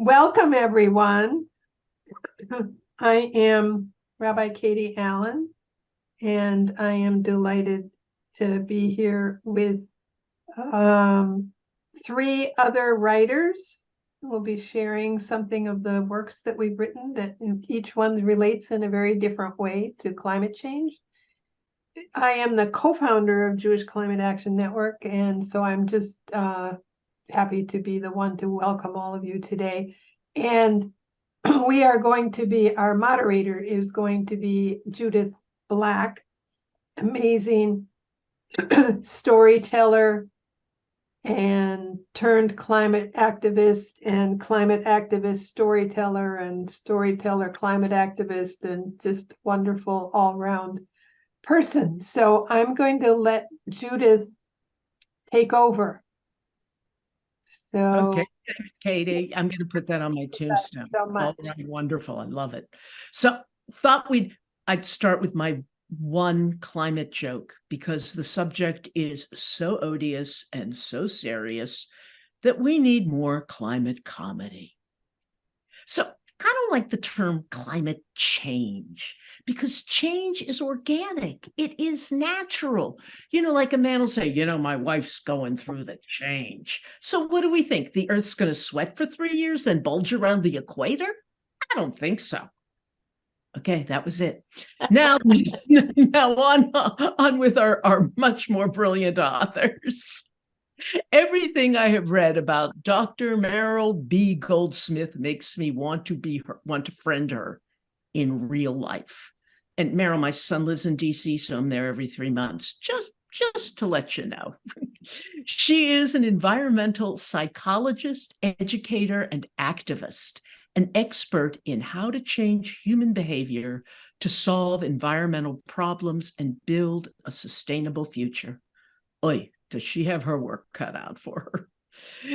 Welcome, everyone. I am Rabbi Katy Allen, and I am delighted to be here with three other writers. We'll be sharing something of the works that we've written that each one relates in a very different way to climate change. I am the co-founder of Jewish Climate Action Network, and so I'm just happy to be the one to welcome all of you today. And we are going to be, our moderator is going to be Judith Black, amazing storyteller and turned climate activist storyteller and storyteller climate activist, and just wonderful all-round person. So I'm going to let Judith take over. Okay, thanks, Katy. I'm going to put that on my tombstone. So all right, wonderful. I love it. So thought I'd start with my one climate joke, because the subject is so odious and so serious that we need more climate comedy. So I don't like the term climate change, because change is organic. It is natural. Like a man will say, my wife's going through the change. So what do we think? The Earth's going to sweat for 3 years, then bulge around the equator? I don't think so. Okay, that was it. Now on with our much more brilliant authors. Everything I have read about Dr. Mirele B. Goldsmith makes me want to friend her in real life. And Mirele, my son lives in DC, so I'm there every 3 months, just to let you know. She is an environmental psychologist, educator, and activist, an expert in how to change human behavior to solve environmental problems and build a sustainable future. Oy, does she have her work cut out for her?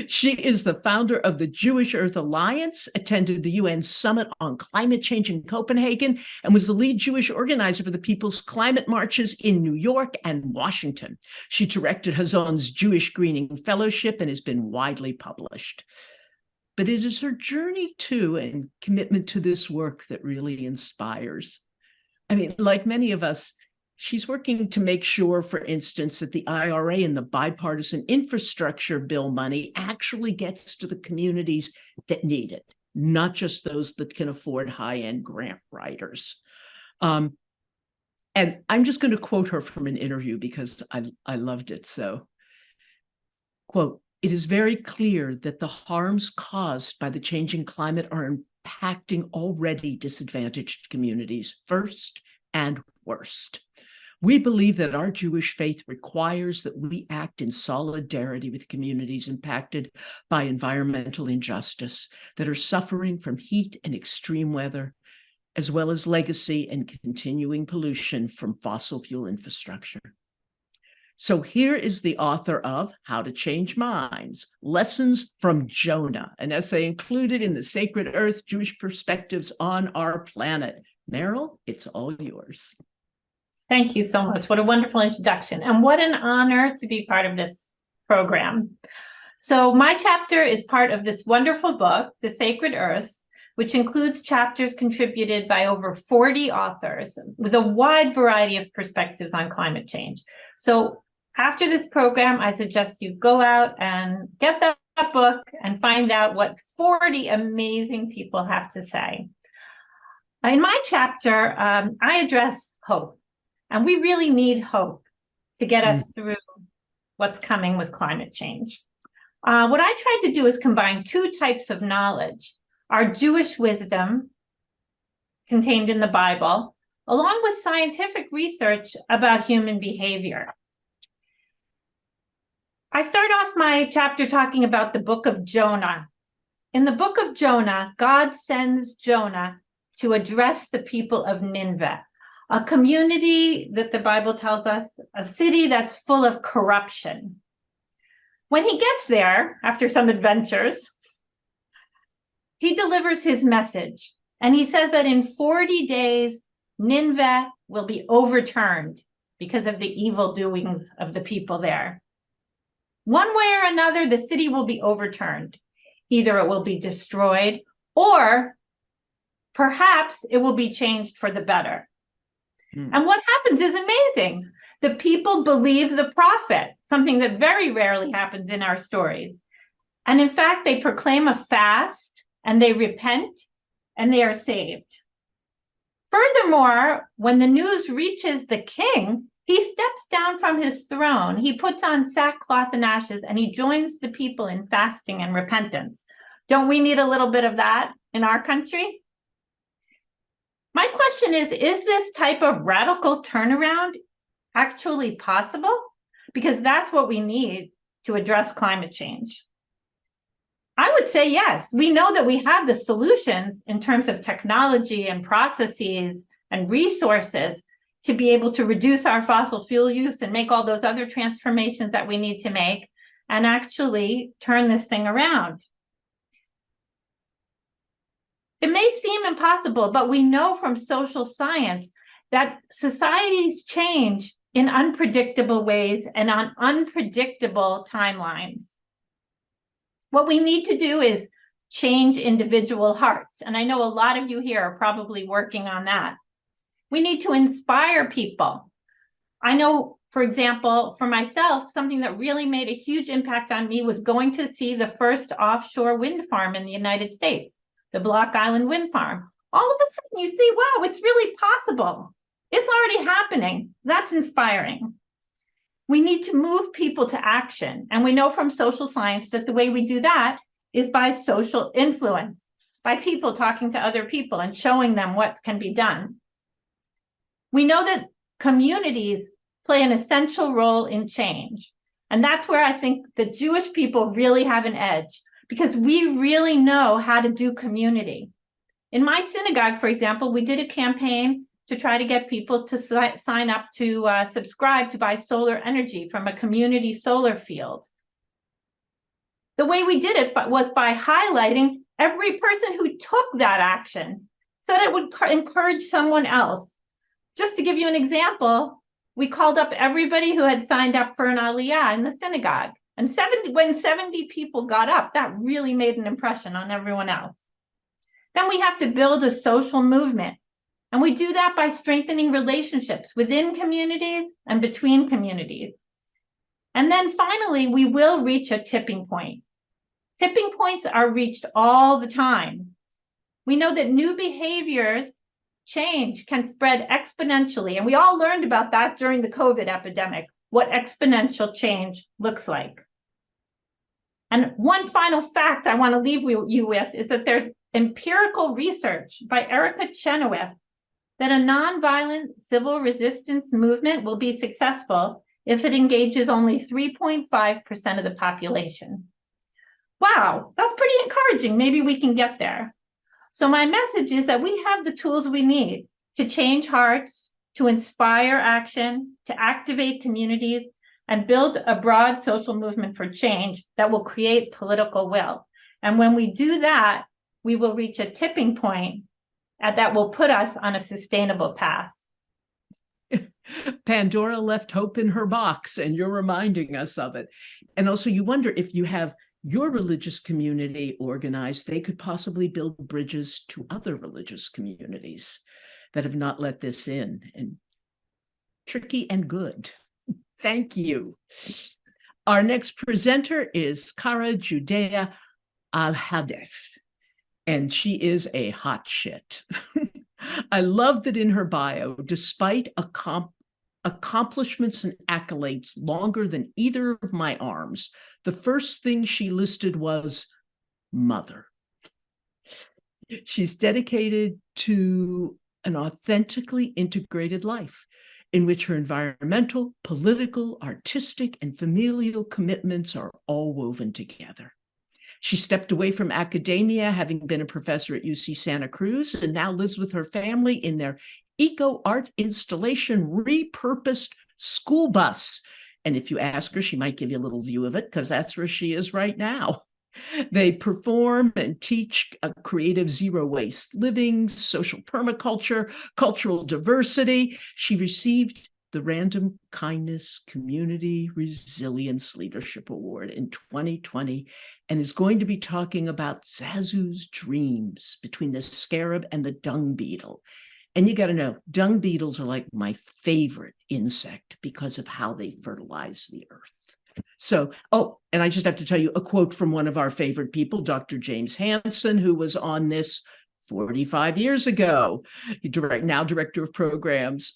She is the founder of the Jewish Earth Alliance, attended the UN Summit on Climate Change in Copenhagen, and was the lead Jewish organizer for the People's Climate Marches in New York and Washington. She directed Hazon's Jewish Greening Fellowship and has been widely published. But it is her journey to and commitment to this work that really inspires. I mean, like many of us, she's working to make sure, for instance, that the IRA and the bipartisan infrastructure bill money actually gets to the communities that need it, not just those that can afford high-end grant writers. And I'm just going to quote her from an interview because I loved it. So, quote, "It is very clear that the harms caused by the changing climate are impacting already disadvantaged communities first and worst. We believe that our Jewish faith requires that we act in solidarity with communities impacted by environmental injustice that are suffering from heat and extreme weather, as well as legacy and continuing pollution from fossil fuel infrastructure." So here is the author of How to Change Minds, Lessons from Jonah, an essay included in the Sacred Earth, Jewish Perspectives on Our Planet. Mirele, it's all yours. Thank you so much. What a wonderful introduction. And what an honor to be part of this program. So my chapter is part of this wonderful book, The Sacred Earth, which includes chapters contributed by over 40 authors with a wide variety of perspectives on climate change. So after this program, I suggest you go out and get that book and find out what 40 amazing people have to say. In my chapter, I address hope. And we really need hope to get us through what's coming with climate change. What I tried to do is combine two types of knowledge: our Jewish wisdom contained in the Bible, along with scientific research about human behavior. I start off my chapter talking about the book of Jonah. In the book of Jonah, God sends Jonah to address the people of Nineveh, a community that the Bible tells us, a city that's full of corruption. When he gets there, after some adventures, he delivers his message. And he says that in 40 days, Nineveh will be overturned because of the evil doings of the people there. One way or another, the city will be overturned. either it will be destroyed or perhaps it will be changed for the better. And what happens is amazing. The people believe the prophet, something that very rarely happens in our stories. And in fact, they proclaim a fast and they repent and they are saved. Furthermore, when the news reaches the king, he steps down from his throne. He puts on sackcloth and ashes and he joins the people in fasting and repentance. Don't we need a little bit of that in our country? My question is this type of radical turnaround actually possible? Because that's what we need to address climate change. I would say yes. We know that we have the solutions in terms of technology and processes and resources to be able to reduce our fossil fuel use and make all those other transformations that we need to make and actually turn this thing around. It may seem impossible, but we know from social science that societies change in unpredictable ways and on unpredictable timelines. What we need to do is change individual hearts. And I know a lot of you here are probably working on that. We need to inspire people. I know, for example, for myself, something that really made a huge impact on me was going to see the first offshore wind farm in the United States, the Block Island Wind Farm. All of a sudden you see, wow, it's really possible. It's already happening. That's inspiring. We need to move people to action. And we know from social science that the way we do that is by social influence, by people talking to other people and showing them what can be done. We know that communities play an essential role in change. And that's where I think the Jewish people really have an edge, because we really know how to do community. In my synagogue, for example, we did a campaign to try to get people to sign up to subscribe to buy solar energy from a community solar field. The way we did it was by highlighting every person who took that action so that it would encourage someone else. Just to give you an example, we called up everybody who had signed up for an aliyah in the synagogue. And when 70 people got up, that really made an impression on everyone else. Then we have to build a social movement. And we do that by strengthening relationships within communities and between communities. And then finally, we will reach a tipping point. Tipping points are reached all the time. We know that new behaviors change can spread exponentially. And we all learned about that during the COVID epidemic, what exponential change looks like. And one final fact I want to leave you with is that there's empirical research by Erica Chenoweth that a nonviolent civil resistance movement will be successful if it engages only 3.5% of the population. Wow, that's pretty encouraging. Maybe we can get there. So my message is that we have the tools we need to change hearts, to inspire action, to activate communities, and build a broad social movement for change that will create political will. And when we do that, we will reach a tipping point that will put us on a sustainable path. Pandora left hope in her box, and you're reminding us of it. And also, you wonder if you have your religious community organized, they could possibly build bridges to other religious communities that have not let this in. And tricky and good. Thank you. Our next presenter is Kara Judea Al-Hadef, and she is a hot shit. I love that in her bio, despite accomplishments and accolades longer than either of my arms, the first thing she listed was mother. She's dedicated to an authentically integrated life in which her environmental, political, artistic, and familial commitments are all woven together. She stepped away from academia, having been a professor at UC Santa Cruz, and now lives with her family in their eco-art installation repurposed school bus. And if you ask her, she might give you a little view of it, because that's where she is right now. They perform and teach creative zero waste living, social permaculture, cultural diversity. She received the Random Kindness Community Resilience Leadership Award in 2020, and is going to be talking about Zazu's dreams between the scarab and the dung beetle. And you got to know, dung beetles are like my favorite insect because of how they fertilize the earth. So, and I just have to tell you a quote from one of our favorite people, Dr. James Hansen, who was on this 45 years ago, now director of programs,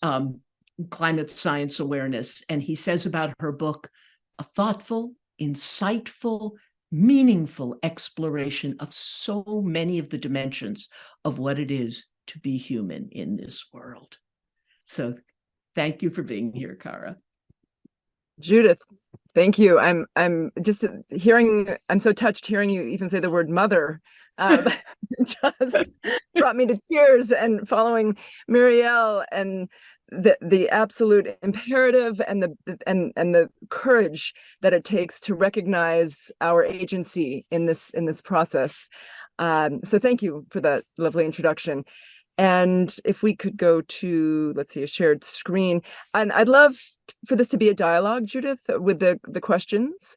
climate science awareness. And he says about her book, a thoughtful, insightful, meaningful exploration of so many of the dimensions of what it is to be human in this world. So thank you for being here, Cara. Judith, thank you. I'm just hearing, I'm so touched hearing you even say the word mother. Just brought me to tears, and following Mirele and the absolute imperative and the courage that it takes to recognize our agency in this process. So thank you for that lovely introduction. And if we could go to, let's see, a shared screen, and I'd love for this to be a dialogue, Judith, with the questions.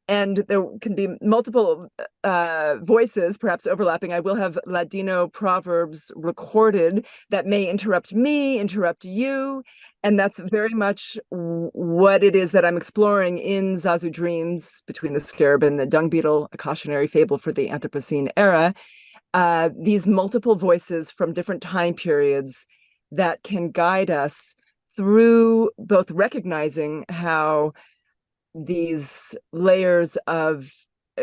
And there can be multiple voices, perhaps overlapping. I will have Ladino proverbs recorded that may interrupt me, interrupt you. And that's very much what it is that I'm exploring in Zazu Dreams, Between the Scarab and the Dung Beetle, a cautionary fable for the Anthropocene era. These multiple voices from different time periods that can guide us through both recognizing how these layers of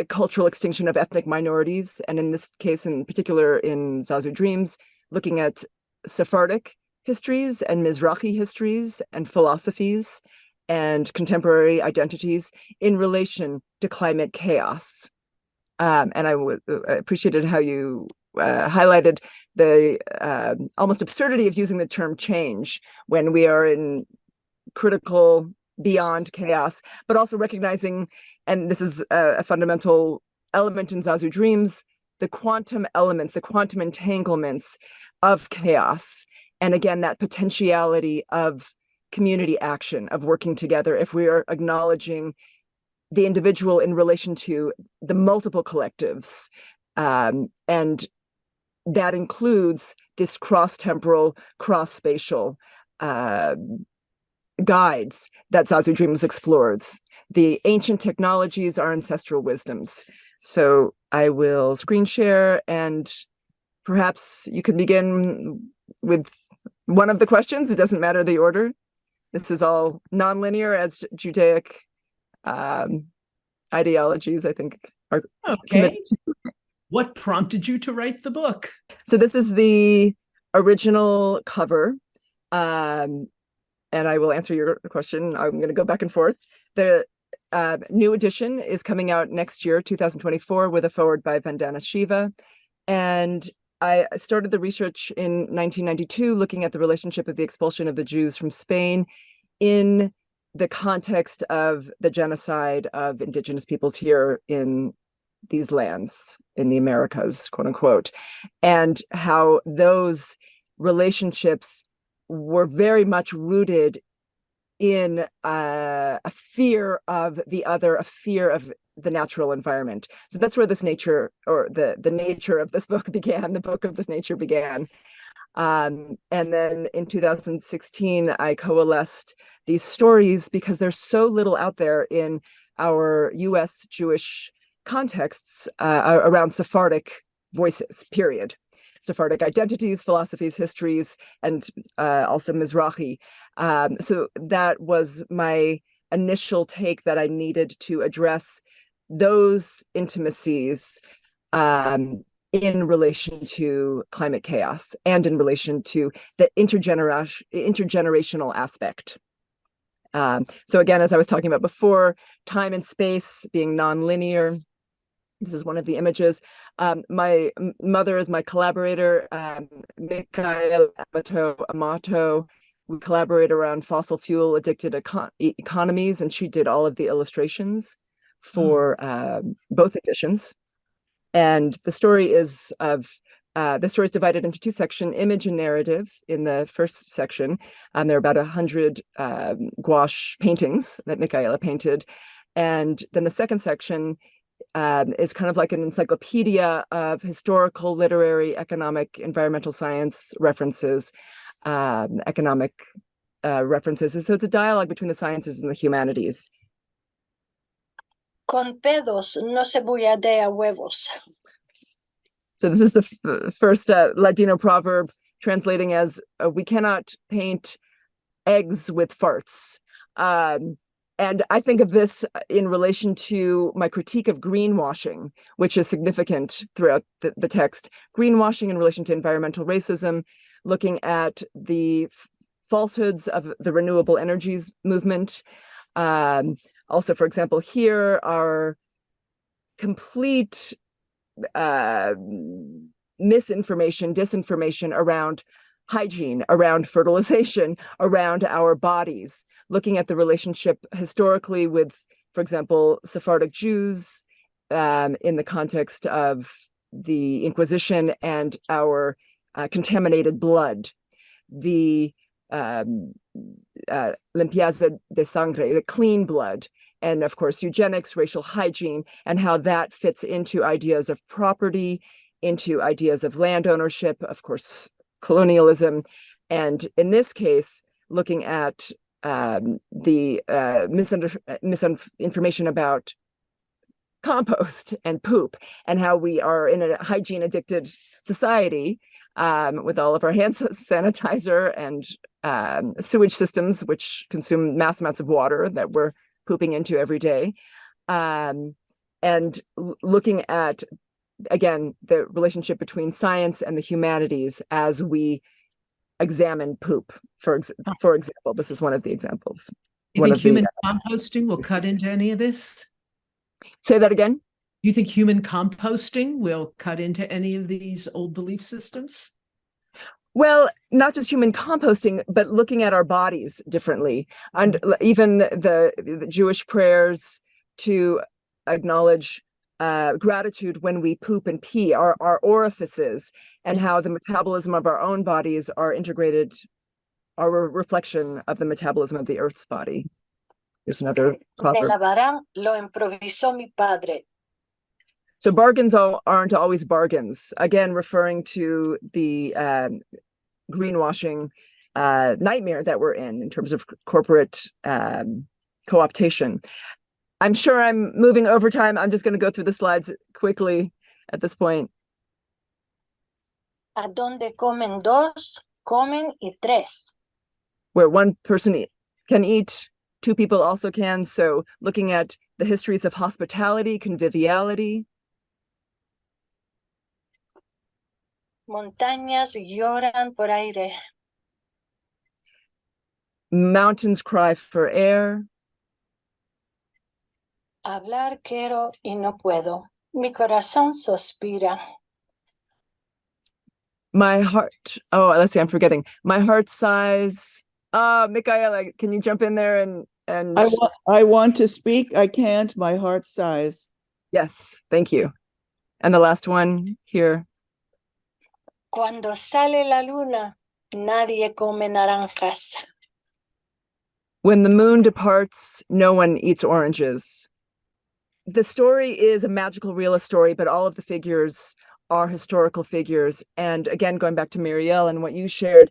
cultural extinction of ethnic minorities, and in this case in particular in Zazu Dreams, looking at Sephardic histories and Mizrahi histories and philosophies and contemporary identities in relation to climate chaos. And I appreciated how you highlighted the almost absurdity of using the term change when we are in critical beyond chaos, but also recognizing, and this is a fundamental element in Zazu Dreams, the quantum elements, the quantum entanglements of chaos. And again, that potentiality of community action, of working together, if we are acknowledging the individual in relation to the multiple collectives. And that includes this cross-temporal, cross-spatial guides that Zazu Dreams explores. The ancient technologies, our ancestral wisdoms. So I will screen share, and perhaps you could begin with one of the questions. It doesn't matter the order. This is all nonlinear, as Judaic ideologies, I think, are okay. What prompted you to write the book? So this is the original cover. And I will answer your question. I'm going to go back and forth. The new edition is coming out next year, 2024, with a foreword by Vandana Shiva. And I started the research in 1992, looking at the relationship of the expulsion of the Jews from Spain in the context of the genocide of indigenous peoples here in these lands, in the Americas, quote unquote, and how those relationships were very much rooted in a fear of the other, a fear of the natural environment. So that's where this nature, or the nature of this book began, the book of this nature began. And then in 2016, I coalesced these stories because there's so little out there in our US Jewish contexts around Sephardic voices, period. Sephardic identities, philosophies, histories, and also Mizrahi. So that was my initial take, that I needed to address those intimacies in relation to climate chaos and in relation to the intergenerational aspect. So again, as I was talking about before, time and space being nonlinear. This is one of the images. My mother is my collaborator, Mikhail Amato. We collaborate around fossil fuel addicted economies, and she did all of the illustrations for both editions. And the story is of the story is divided into two sections, image and narrative in the first section. There are about 100 gouache paintings that Mirele painted. And then the second section is kind of like an encyclopedia of historical, literary, economic, environmental science references, economic references. And so it's a dialogue between the sciences and the humanities. Con pedos no se bulladea huevos. So this is the first Ladino proverb translating as, we cannot paint eggs with farts. And I think of this in relation to my critique of greenwashing, which is significant throughout the text. Greenwashing in relation to environmental racism, looking at the falsehoods of the renewable energies movement. Also, for example, here are complete misinformation, disinformation around hygiene, around fertilization, around our bodies, looking at the relationship historically with, for example, Sephardic Jews in the context of the Inquisition and our contaminated blood, the limpieza de sangre, the clean blood, and of course, eugenics, racial hygiene, and how that fits into ideas of property, into ideas of land ownership, of course, colonialism. And in this case, looking at the misinformation about compost and poop, and how we are in a hygiene addicted society with all of our hand sanitizer and sewage systems, which consume mass amounts of water that we're pooping into every day. And looking at, again, the relationship between science and the humanities as we examine poop. For example, this is one of the examples. You think human composting will cut into any of this? Say that again? You think human composting will cut into any of these old belief systems? Well, not just human composting, but looking at our bodies differently. And even the Jewish prayers to acknowledge gratitude when we poop and pee, our orifices, and how the metabolism of our own bodies are integrated, are a reflection of the metabolism of the Earth's body. There's another proverb. Me lavarán, lo improvisó mi padre. So bargains aren't always bargains. Again, referring to the greenwashing nightmare that we're in terms of corporate co-optation. I'm sure I'm moving over time. I'm just going to go through the slides quickly at this point. A donde comen dos, comen y tres. Where one person can eat, two people also can. So looking at the histories of hospitality, conviviality. Montañas lloran por aire. Mountains cry for air. Hablar quiero y no puedo. Mi corazón suspira. My heart. Oh, let's see. I'm forgetting. My heart sighs. Mirele, can you jump in there and? I want to speak. I can't. My heart sighs. Yes, thank you. And the last one here. Cuando sale la luna, nadie come naranjas. When the moon departs, no one eats oranges. The story is a magical realist story, but all of the figures are historical figures. And again, going back to Mirele and what you shared,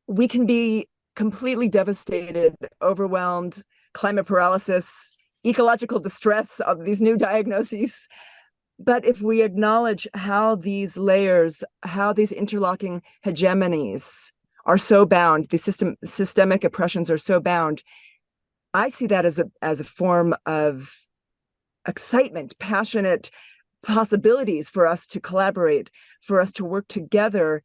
we can be completely devastated, overwhelmed, climate paralysis, ecological distress of these new diagnoses. But if we acknowledge how these layers, how these interlocking hegemonies are so bound, the systemic oppressions are so bound, I see that as a form of excitement, passionate possibilities for us to collaborate, for us to work together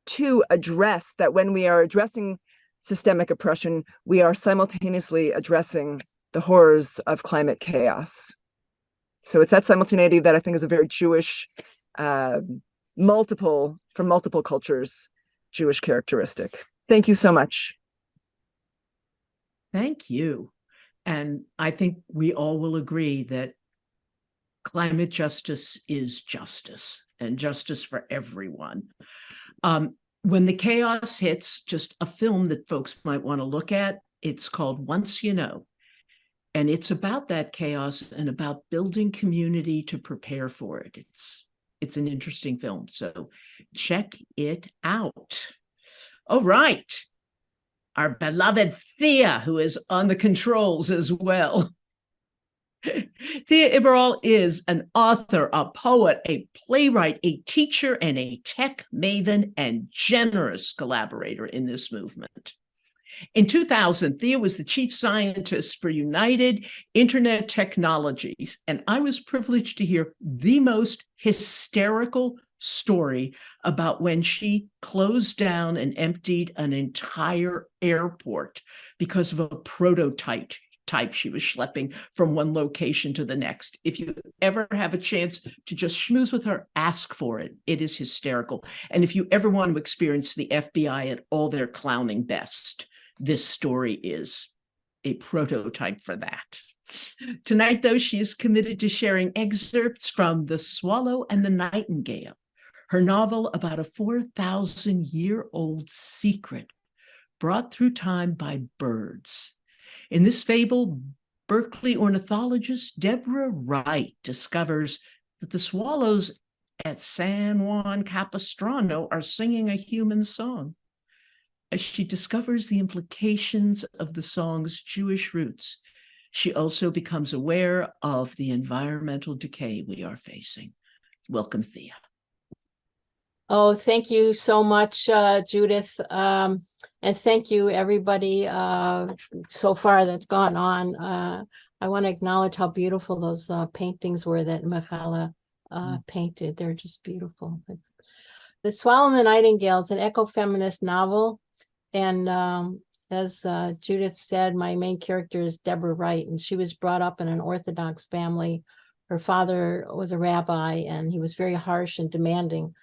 to address that. When we are addressing systemic oppression, we are simultaneously addressing the horrors of climate chaos. So it's that simultaneity that I think is a very Jewish, from multiple cultures, Jewish characteristic. Thank you so much. Thank you. And I think we all will agree that climate justice is justice, and justice for everyone. When the chaos hits, just a film that folks might want to look at, it's called Once You Know. And it's about that chaos and about building community to prepare for it. It's an interesting film, so check it out. All right. Our beloved Thea, who is on the controls as well. Thea Iberol is an author, a poet, a playwright, a teacher, and a tech maven and generous collaborator in this movement. In 2000, Thea was the chief scientist for United Internet Technologies, and I was privileged to hear the most hysterical story about when she closed down and emptied an entire airport because of a prototype she was schlepping from one location to the next. If you ever have a chance to just schmooze with her, ask for it. It is hysterical. And if you ever want to experience the FBI at all their clowning best, this story is a prototype for that. Tonight, though, she is committed to sharing excerpts from The Swallow and the Nightingale, her novel about a 4,000-year-old secret brought through time by birds. In this fable, Berkeley ornithologist Deborah Wright discovers that the swallows at San Juan Capistrano are singing a human song. As she discovers the implications of the song's Jewish roots, she also becomes aware of the environmental decay we are facing. Welcome, Thea. Oh, thank you so much, Judith. And thank you, everybody, so far that's gone on. I want to acknowledge how beautiful those paintings were that Mirele painted. They're just beautiful. The Swallow and the Nightingale is an ecofeminist novel. And as Judith said, my main character is Deborah Wright, and she was brought up in an Orthodox family. Her father was a rabbi, and he was very harsh and demanding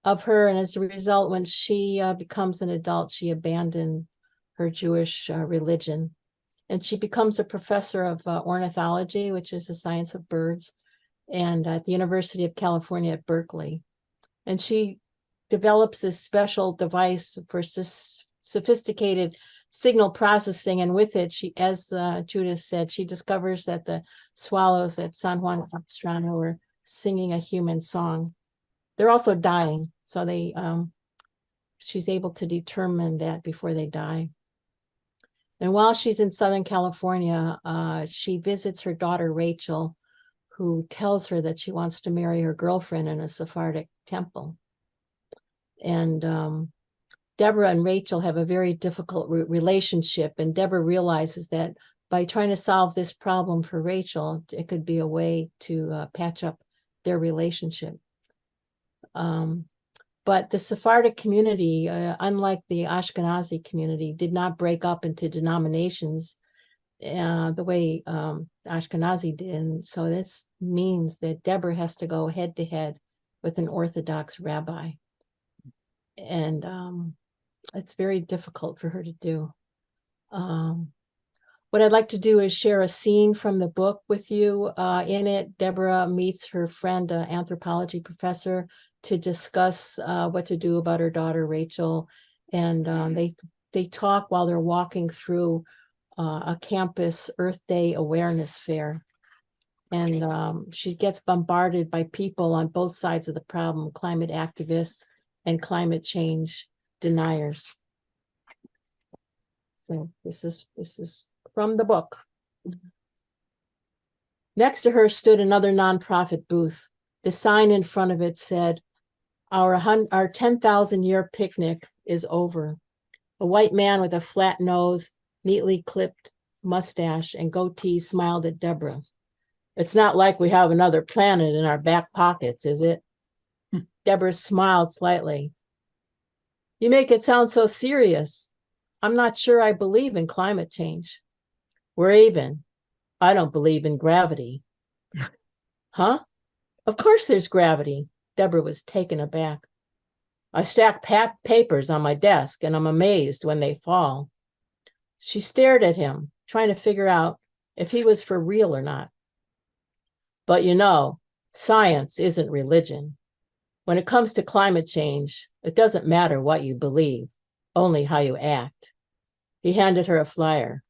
of her. And as a result, when she becomes an adult, she abandoned her Jewish religion. And she becomes a professor of ornithology, which is the science of birds, and at the University of California at Berkeley. And she develops this special device for sophisticated signal processing. And with it, she, as Judith said, she discovers that the swallows at San Juan Capistrano are singing a human song. They're also dying, so she's able to determine that before they die. And while she's in Southern California, she visits her daughter, Rachel, who tells her that she wants to marry her girlfriend in a Sephardic temple. And Deborah and Rachel have a very difficult relationship, and Deborah realizes that by trying to solve this problem for Rachel, it could be a way to patch up their relationship. But the Sephardic community, unlike the Ashkenazi community, did not break up into denominations the way Ashkenazi did. And so this means that Deborah has to go head to head with an Orthodox rabbi. And it's very difficult for her to do. What I'd like to do is share a scene from the book with you. In it, Deborah meets her friend, an anthropology professor, to discuss what to do about her daughter, Rachel. And they talk while they're walking through a campus Earth Day awareness fair. And she gets bombarded by people on both sides of the problem, climate activists and climate change deniers. So this is from the book. Next to her stood another nonprofit booth. The sign in front of it said, our 10,000-year picnic is over. A white man with a flat nose, neatly clipped mustache, and goatee smiled at Deborah. It's not like we have another planet in our back pockets, is it? Deborah smiled slightly. You make it sound so serious. I'm not sure I believe in climate change. We're even. I don't believe in gravity. Huh? Of course there's gravity. Deborah was taken aback. I stack papers on my desk, and I'm amazed when they fall. She stared at him, trying to figure out if he was for real or not. But science isn't religion. When it comes to climate change, it doesn't matter what you believe, only how you act. He handed her a flyer.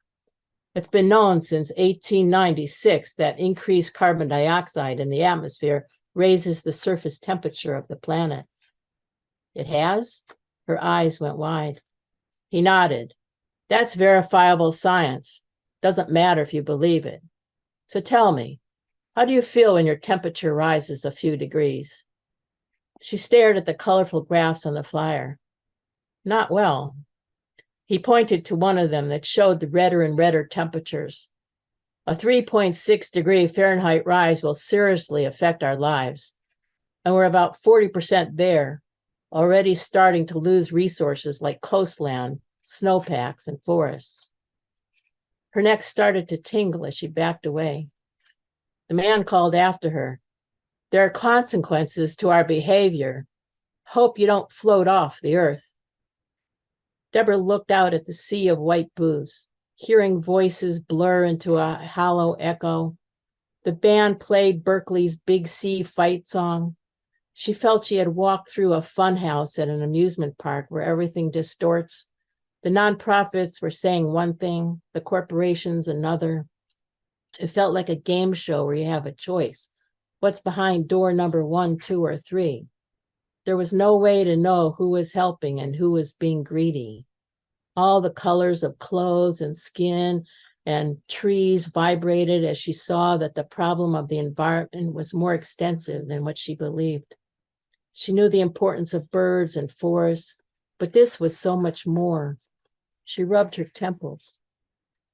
It's been known since 1896 that increased carbon dioxide in the atmosphere raises the surface temperature of the planet. It has? Her eyes went wide. He nodded. That's verifiable science. Doesn't matter if you believe it. So tell me, how do you feel when your temperature rises a few degrees? She stared at the colorful graphs on the flyer. Not well. He pointed to one of them that showed the redder and redder temperatures. A 3.6 degree Fahrenheit rise will seriously affect our lives. And we're about 40% there, already starting to lose resources like coastland, snowpacks, and forests. Her neck started to tingle as she backed away. The man called after her. There are consequences to our behavior. Hope you don't float off the earth. Deborah looked out at the sea of white booths, hearing voices blur into a hollow echo. The band played Berkeley's Big C fight song. She felt she had walked through a funhouse at an amusement park where everything distorts. The nonprofits were saying one thing, the corporations another. It felt like a game show where you have a choice. What's behind door number 1, 2, or 3? There was no way to know who was helping and who was being greedy. All the colors of clothes and skin and trees vibrated as she saw that the problem of the environment was more extensive than what she believed. She knew the importance of birds and forests, but this was so much more. She rubbed her temples.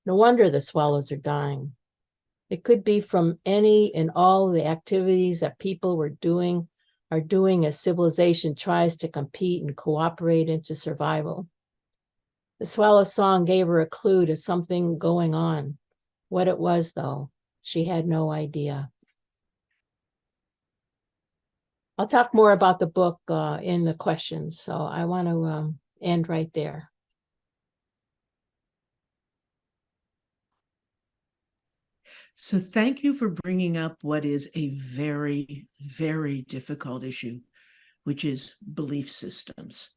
No wonder the swallows are dying. It could be from any and all the activities that people are doing as civilization tries to compete and cooperate into survival. The swallow song gave her a clue to something going on. What it was, though, she had no idea. I'll talk more about the book in the questions, so I want to end right there. So thank you for bringing up what is a very, very difficult issue, which is belief systems,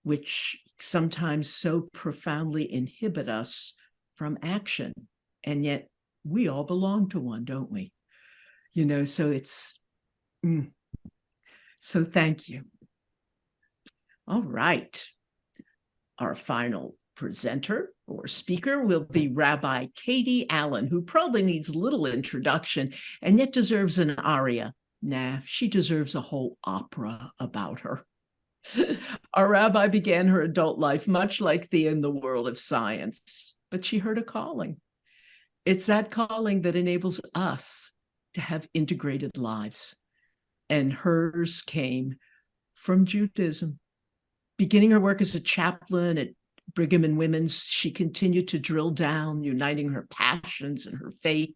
which sometimes so profoundly inhibit us from action. And yet we all belong to one, don't we? So it's, so thank you. All right. Our final presenter or speaker will be Rabbi Katy Allen, who probably needs little introduction and yet deserves an aria. Nah, she deserves a whole opera about her. Our rabbi began her adult life much like thee in the world of science, but she heard a calling. It's that calling that enables us to have integrated lives. And hers came from Judaism. Beginning her work as a chaplain at Brigham and Women's, she continued to drill down, uniting her passions and her faith,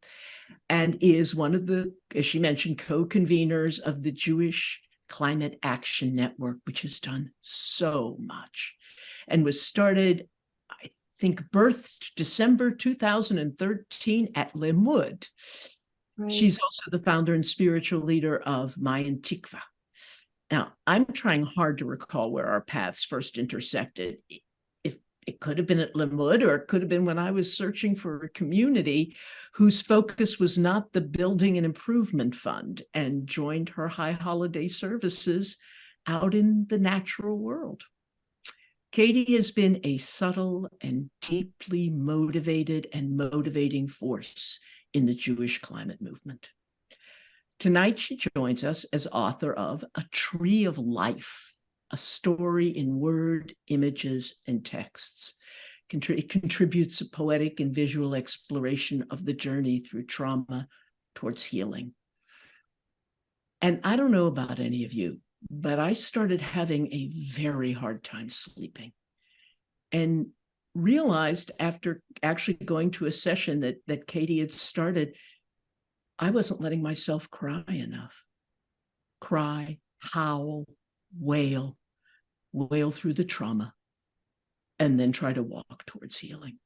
and is one of the, as she mentioned, co-conveners of the Jewish Climate Action Network, which has done so much and was started, I think, birthed December 2013 at Limud. Right. She's also the founder and spiritual leader of Mayan Tikvah. Now, I'm trying hard to recall where our paths first intersected. It could have been at Limud, or it could have been when I was searching for a community whose focus was not the Building and Improvement Fund, and joined her high holiday services out in the natural world. Katy has been a subtle and deeply motivated and motivating force in the Jewish climate movement. Tonight, she joins us as author of A Tree of Life, a story in word, images, and texts. It contributes a poetic and visual exploration of the journey through trauma towards healing. And I don't know about any of you, but I started having a very hard time sleeping and realized after actually going to a session that Katy had started, I wasn't letting myself cry enough. Cry, howl, wail through the trauma, and then try to walk towards healing.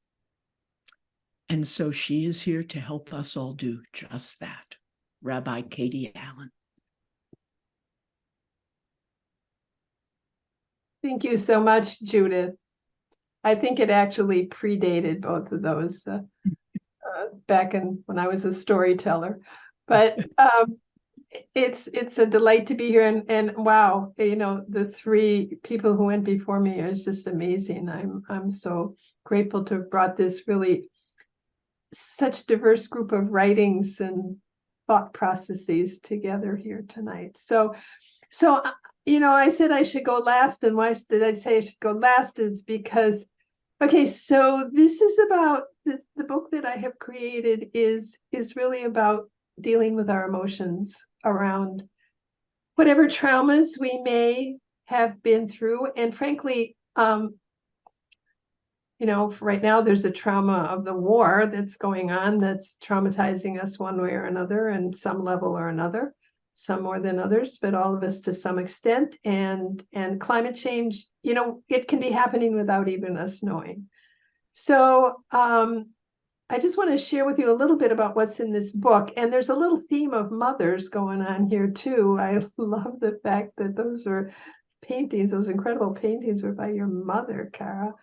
And so she is here to help us all do just that. Rabbi Katy Allen. Thank you so much, Judith. I think it actually predated both of those back when I was a storyteller. But it's a delight to be here, and wow, the three people who went before me is just amazing. I'm so grateful to have brought this really such diverse group of writings and thought processes together here tonight. So I said I should go last, and why did I say I should go last is because, okay, so this is about the book that I have created is really about dealing with our emotions around whatever traumas we may have been through. And frankly, right now there's a trauma of the war that's going on that's traumatizing us one way or another, and some level or another, some more than others, but all of us to some extent. And climate change, it can be happening without even us knowing. So I just want to share with you a little bit about what's in this book. And there's a little theme of mothers going on here too. I love the fact that those are paintings, those incredible paintings were by your mother, Cara.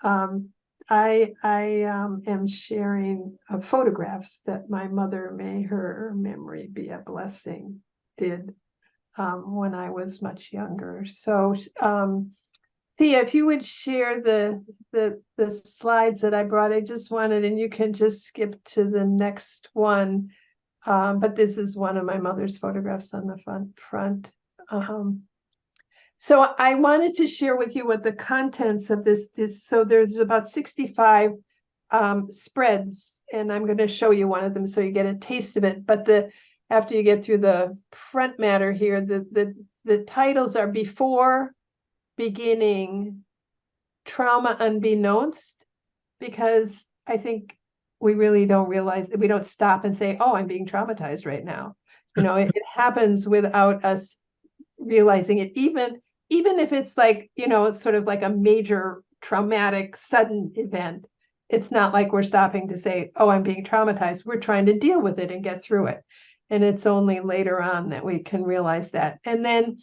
I am sharing photographs that my mother, may her memory be a blessing, did when I was much younger. So Thea, if you would share the slides that I brought, I just wanted, and you can just skip to the next one. But this is one of my mother's photographs on the front. So I wanted to share with you what the contents of this is. So there's about 65 spreads, and I'm going to show you one of them so you get a taste of it. But after you get through the front matter here, the titles are Before, Beginning, Trauma Unbeknownst, because I think we really don't realize, we don't stop and say, oh, I'm being traumatized right now. It happens without us realizing it, even if it's like, it's sort of like a major traumatic sudden event. It's not like we're stopping to say, oh, I'm being traumatized. We're trying to deal with it and get through it. And it's only later on that we can realize that. And then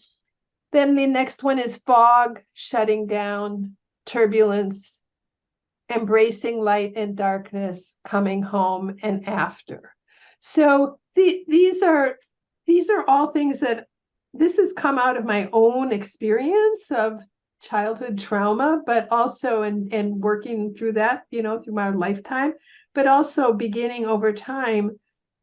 the next one is Fog, Shutting Down, Turbulence, Embracing Light and Darkness, Coming Home, and After. So these are all things that this has come out of my own experience of childhood trauma, but also in working through that, through my lifetime, but also beginning over time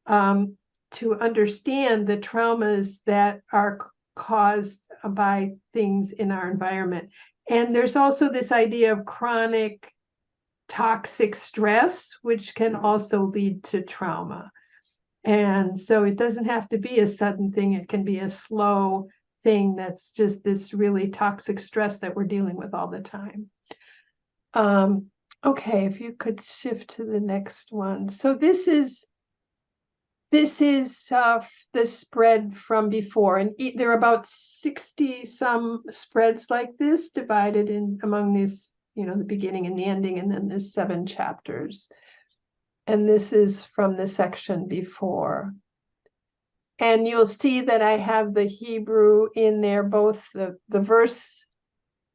to understand the traumas that are caused by things in our environment. And there's also this idea of chronic toxic stress, which can also lead to trauma. And so it doesn't have to be a sudden thing. It can be a slow thing that's just this really toxic stress that we're dealing with all the time. Okay, if you could shift to the next one. So this is the spread from before, and there are about 60 some spreads like this divided in among these, the beginning and the ending, and then there's 7 chapters. And this is from the section before. And you'll see that I have the Hebrew in there, both the verse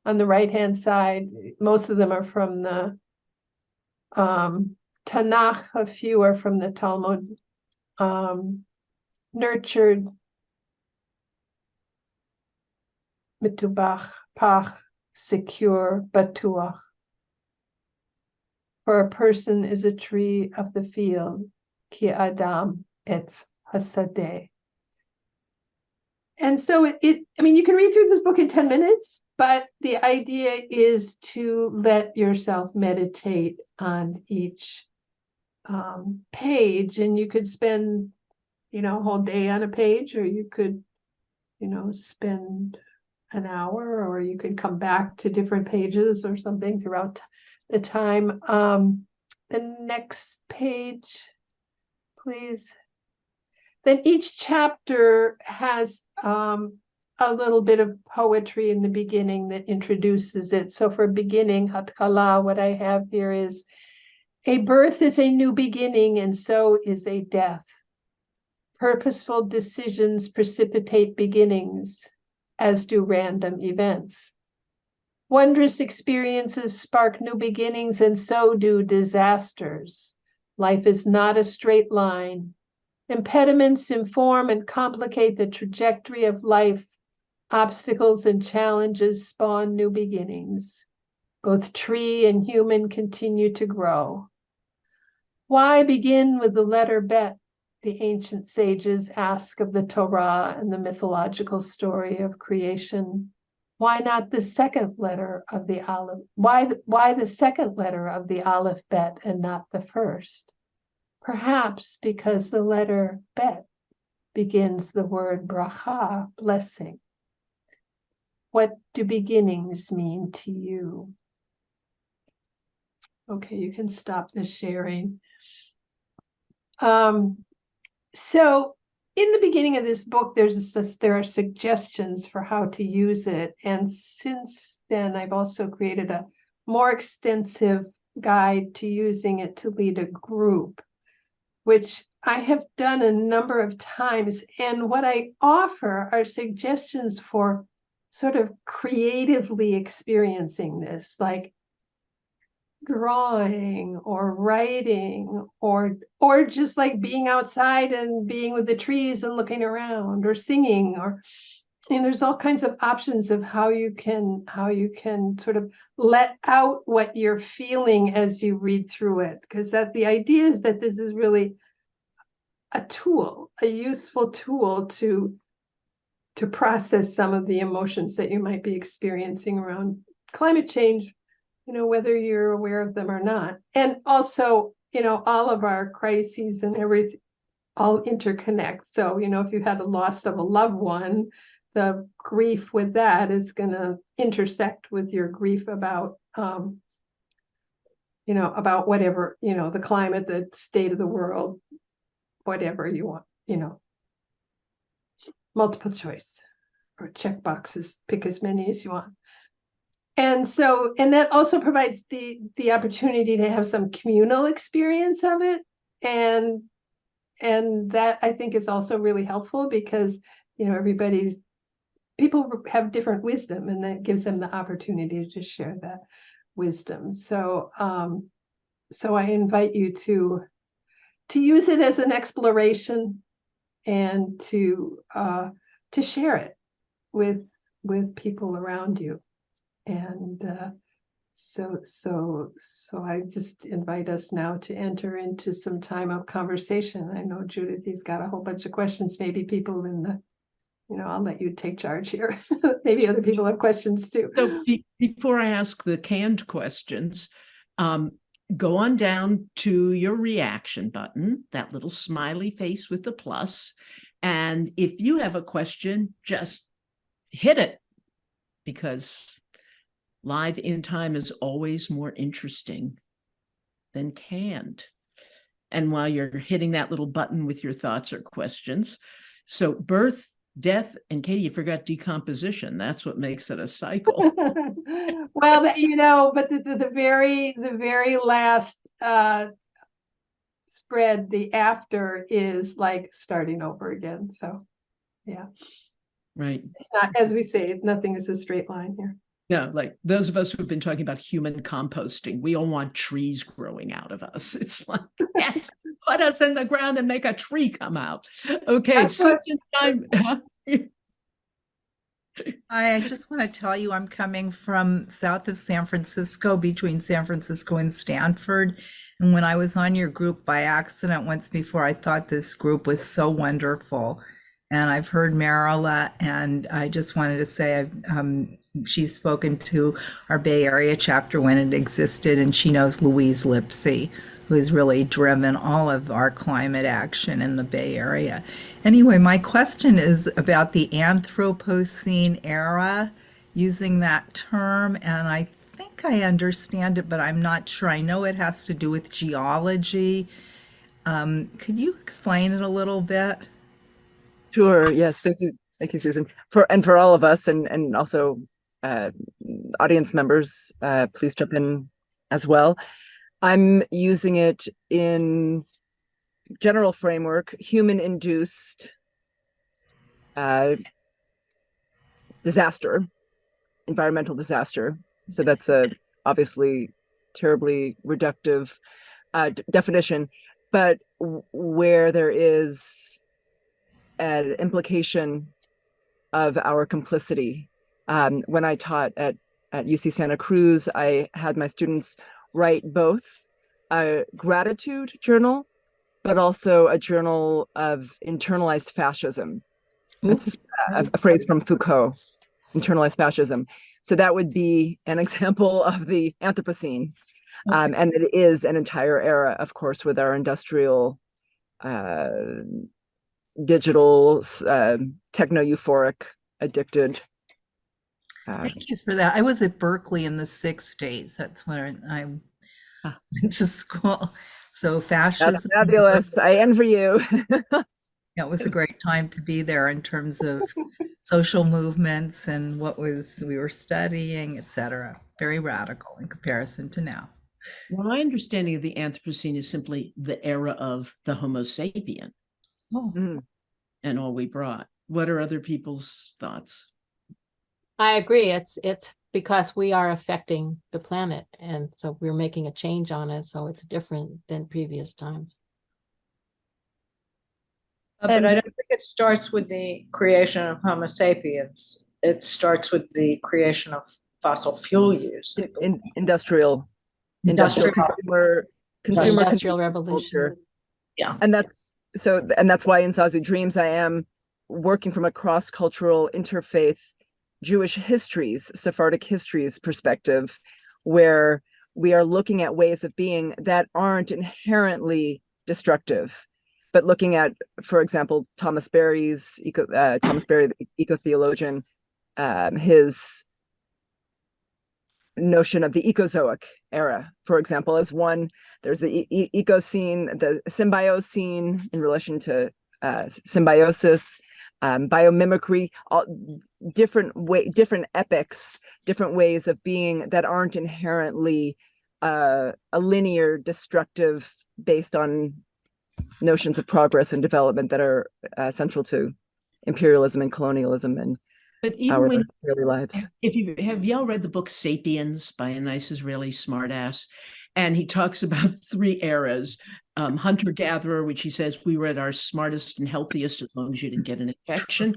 on the right-hand side. Most of them are from the Tanakh, a few are from the Talmud. Nurtured, mitubach, pach, secure, batuach. For a person is a tree of the field, ki adam etz hasadeh. And so you can read through this book in 10 minutes, but the idea is to let yourself meditate on each page, and you could spend, a whole day on a page, or you could, spend an hour, or you could come back to different pages or something throughout the time. The next page, please. Then each chapter has a little bit of poetry in the beginning that introduces it. So for beginning, Hatkala, what I have here is, a birth is a new beginning, and so is a death. Purposeful decisions precipitate beginnings, as do random events. Wondrous experiences spark new beginnings, and so do disasters. Life is not a straight line. Impediments inform and complicate the trajectory of life. Obstacles and challenges spawn new beginnings. Both tree and human continue to grow. Why begin with the letter Bet? The ancient sages ask of the Torah and the mythological story of creation. Why not the second letter of the Aleph? Why the second letter of the Aleph Bet and not the first? Perhaps because the letter Bet begins the word bracha, blessing. What do beginnings mean to you? Okay, you can stop the sharing. So in the beginning of this book, there are suggestions for how to use it. And since then, I've also created a more extensive guide to using it to lead a group, which I have done a number of times. And what I offer are suggestions for sort of creatively experiencing this, like drawing or writing or just like being outside and being with the trees and looking around, or singing, or, and there's all kinds of options of how you can sort of let out what you're feeling as you read through it, because that the idea is that this is really a tool, a useful tool to process some of the emotions that you might be experiencing around climate change, whether you're aware of them or not. And also, all of our crises and everything all interconnect. So, if you had the loss of a loved one, the grief with that is going to intersect with your grief about, about whatever, the climate, the state of the world, whatever you want, multiple choice or check boxes, pick as many as you want. And so, and that also provides the opportunity to have some communal experience of it. And that I think is also really helpful because, people have different wisdom, and that gives them the opportunity to share that wisdom. So, so I invite you to use it as an exploration and to share it with people around you. And so I just invite us now to enter into some time of conversation. I know Judith, he's got a whole bunch of questions. Maybe people in the, I'll let you take charge here. Maybe other people have questions too. So before I ask the canned questions, go on down to your reaction button, that little smiley face with the plus. And if you have a question, just hit it, because live in time is always more interesting than canned. And while you're hitting that little button with your thoughts or questions, so birth, death, and Katie, you forgot decomposition. That's what makes it a cycle. Well, but the very last spread, the after is like starting over again. So, yeah. Right. It's not, as we say, nothing is a straight line here. No, like those of us who've been talking about human composting, we all want trees growing out of us. It's like, yes, put us in the ground and make a tree come out. Okay, Susan, I just want to tell you, I'm coming from south of San Francisco, between San Francisco and Stanford. And when I was on your group by accident once before, I thought this group was so wonderful. And I've heard Mirele, and I just wanted to say she's spoken to our Bay Area chapter when it existed, and she knows Louise Lipsy, who has really driven all of our climate action in the Bay Area. Anyway, my question is about the Anthropocene era, using that term, and I think I understand it, but I'm not sure. I know it has to do with geology. Could you explain it a little bit? Sure. Yes. Thank you. Thank you, Susan. For all of us and also audience members, please jump in as well. I'm using it in general framework, human-induced disaster, environmental disaster. So that's a obviously terribly reductive definition, but where there is an implication of our complicity. When I taught at UC Santa Cruz, I had my students write both a gratitude journal, but also a journal of internalized fascism. That's a phrase from Foucault, internalized fascism. So that would be an example of the Anthropocene. And it is an entire era, of course, with our industrial, digital, techno-euphoric, addicted. Thank you for that. I was at Berkeley in the 60s. That's when I went to school. So fascism. That's fabulous. I envy you. Yeah, it was a great time to be there in terms of social movements and what we were studying, etc. Very radical in comparison to now. Well, my understanding of the Anthropocene is simply the era of the Homo sapien and all we brought. What are other people's thoughts? I agree. It's because we are affecting the planet, and so we're making a change on it. So it's different than previous times. But I don't think it starts with the creation of Homo sapiens. It starts with the creation of fossil fuel use. Industrial consumer Industrial revolution. culture. Yeah. And that's why in Zazu Dreams I am working from a cross-cultural interfaith Jewish histories, Sephardic histories perspective, where we are looking at ways of being that aren't inherently destructive, but looking at, for example, Thomas Berry, the eco-theologian, his notion of the Ecozoic era, for example, as one. There's the Ecocene, the Symbiocene in relation to symbiosis, biomimicry, all different epics, different ways of being that aren't inherently a linear destructive based on notions of progress and development that are central to imperialism and colonialism and But even our when daily lives. have y'all read the book Sapiens by a nice Israeli smartass? And he talks about 3 eras: hunter-gatherer, which he says we were at our smartest and healthiest as long as you didn't get an infection.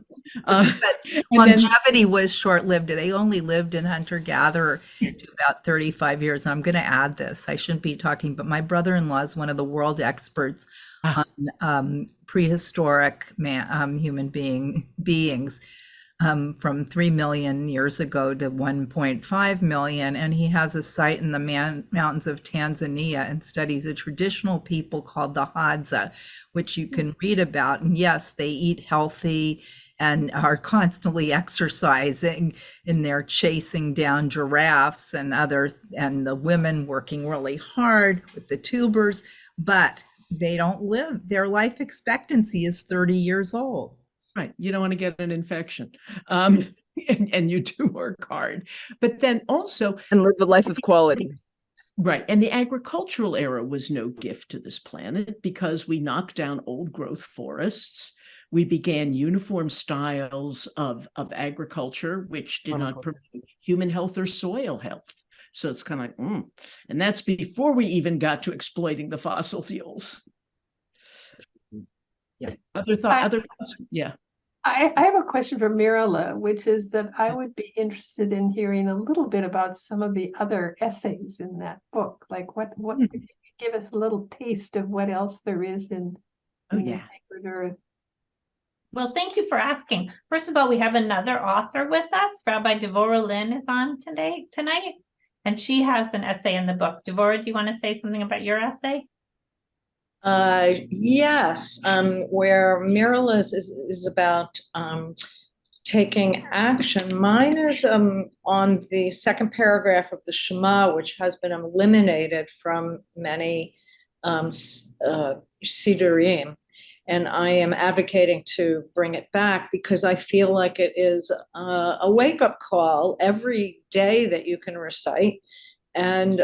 Longevity was short-lived. They only lived in hunter-gatherer to about 35 years. I'm going to add this. I shouldn't be talking, but my brother-in-law is one of the world experts on prehistoric human beings. From 3 million years ago to 1.5 million. And he has a site in the mountains of Tanzania and studies a traditional people called the Hadza, which you can read about. And yes, they eat healthy and are constantly exercising, and they're chasing down giraffes and the women working really hard with the tubers, but they don't live. Their life expectancy is 30 years old. Right. You don't want to get an infection. And you do work hard. But then also... And live a life of quality. Right. And the agricultural era was no gift to this planet because we knocked down old growth forests. We began uniform styles of agriculture, which did not promote human health or soil health. So it's kind of like, And that's before we even got to exploiting the fossil fuels. Yeah. Other thoughts? Yeah. I have a question for Mirele, which is that I would be interested in hearing a little bit about some of the other essays in that book. Like what if you could give us a little taste of what else there is in the Sacred Earth. Well, thank you for asking. First of all, we have another author with us. Rabbi Devorah Lynn is on tonight, and she has an essay in the book. Devorah, do you want to say something about your essay? Yes, where Mirele is about taking action. Mine is on the second paragraph of the Shema, which has been eliminated from many Sidurim. And I am advocating to bring it back because I feel like it is a wake-up call every day that you can recite. And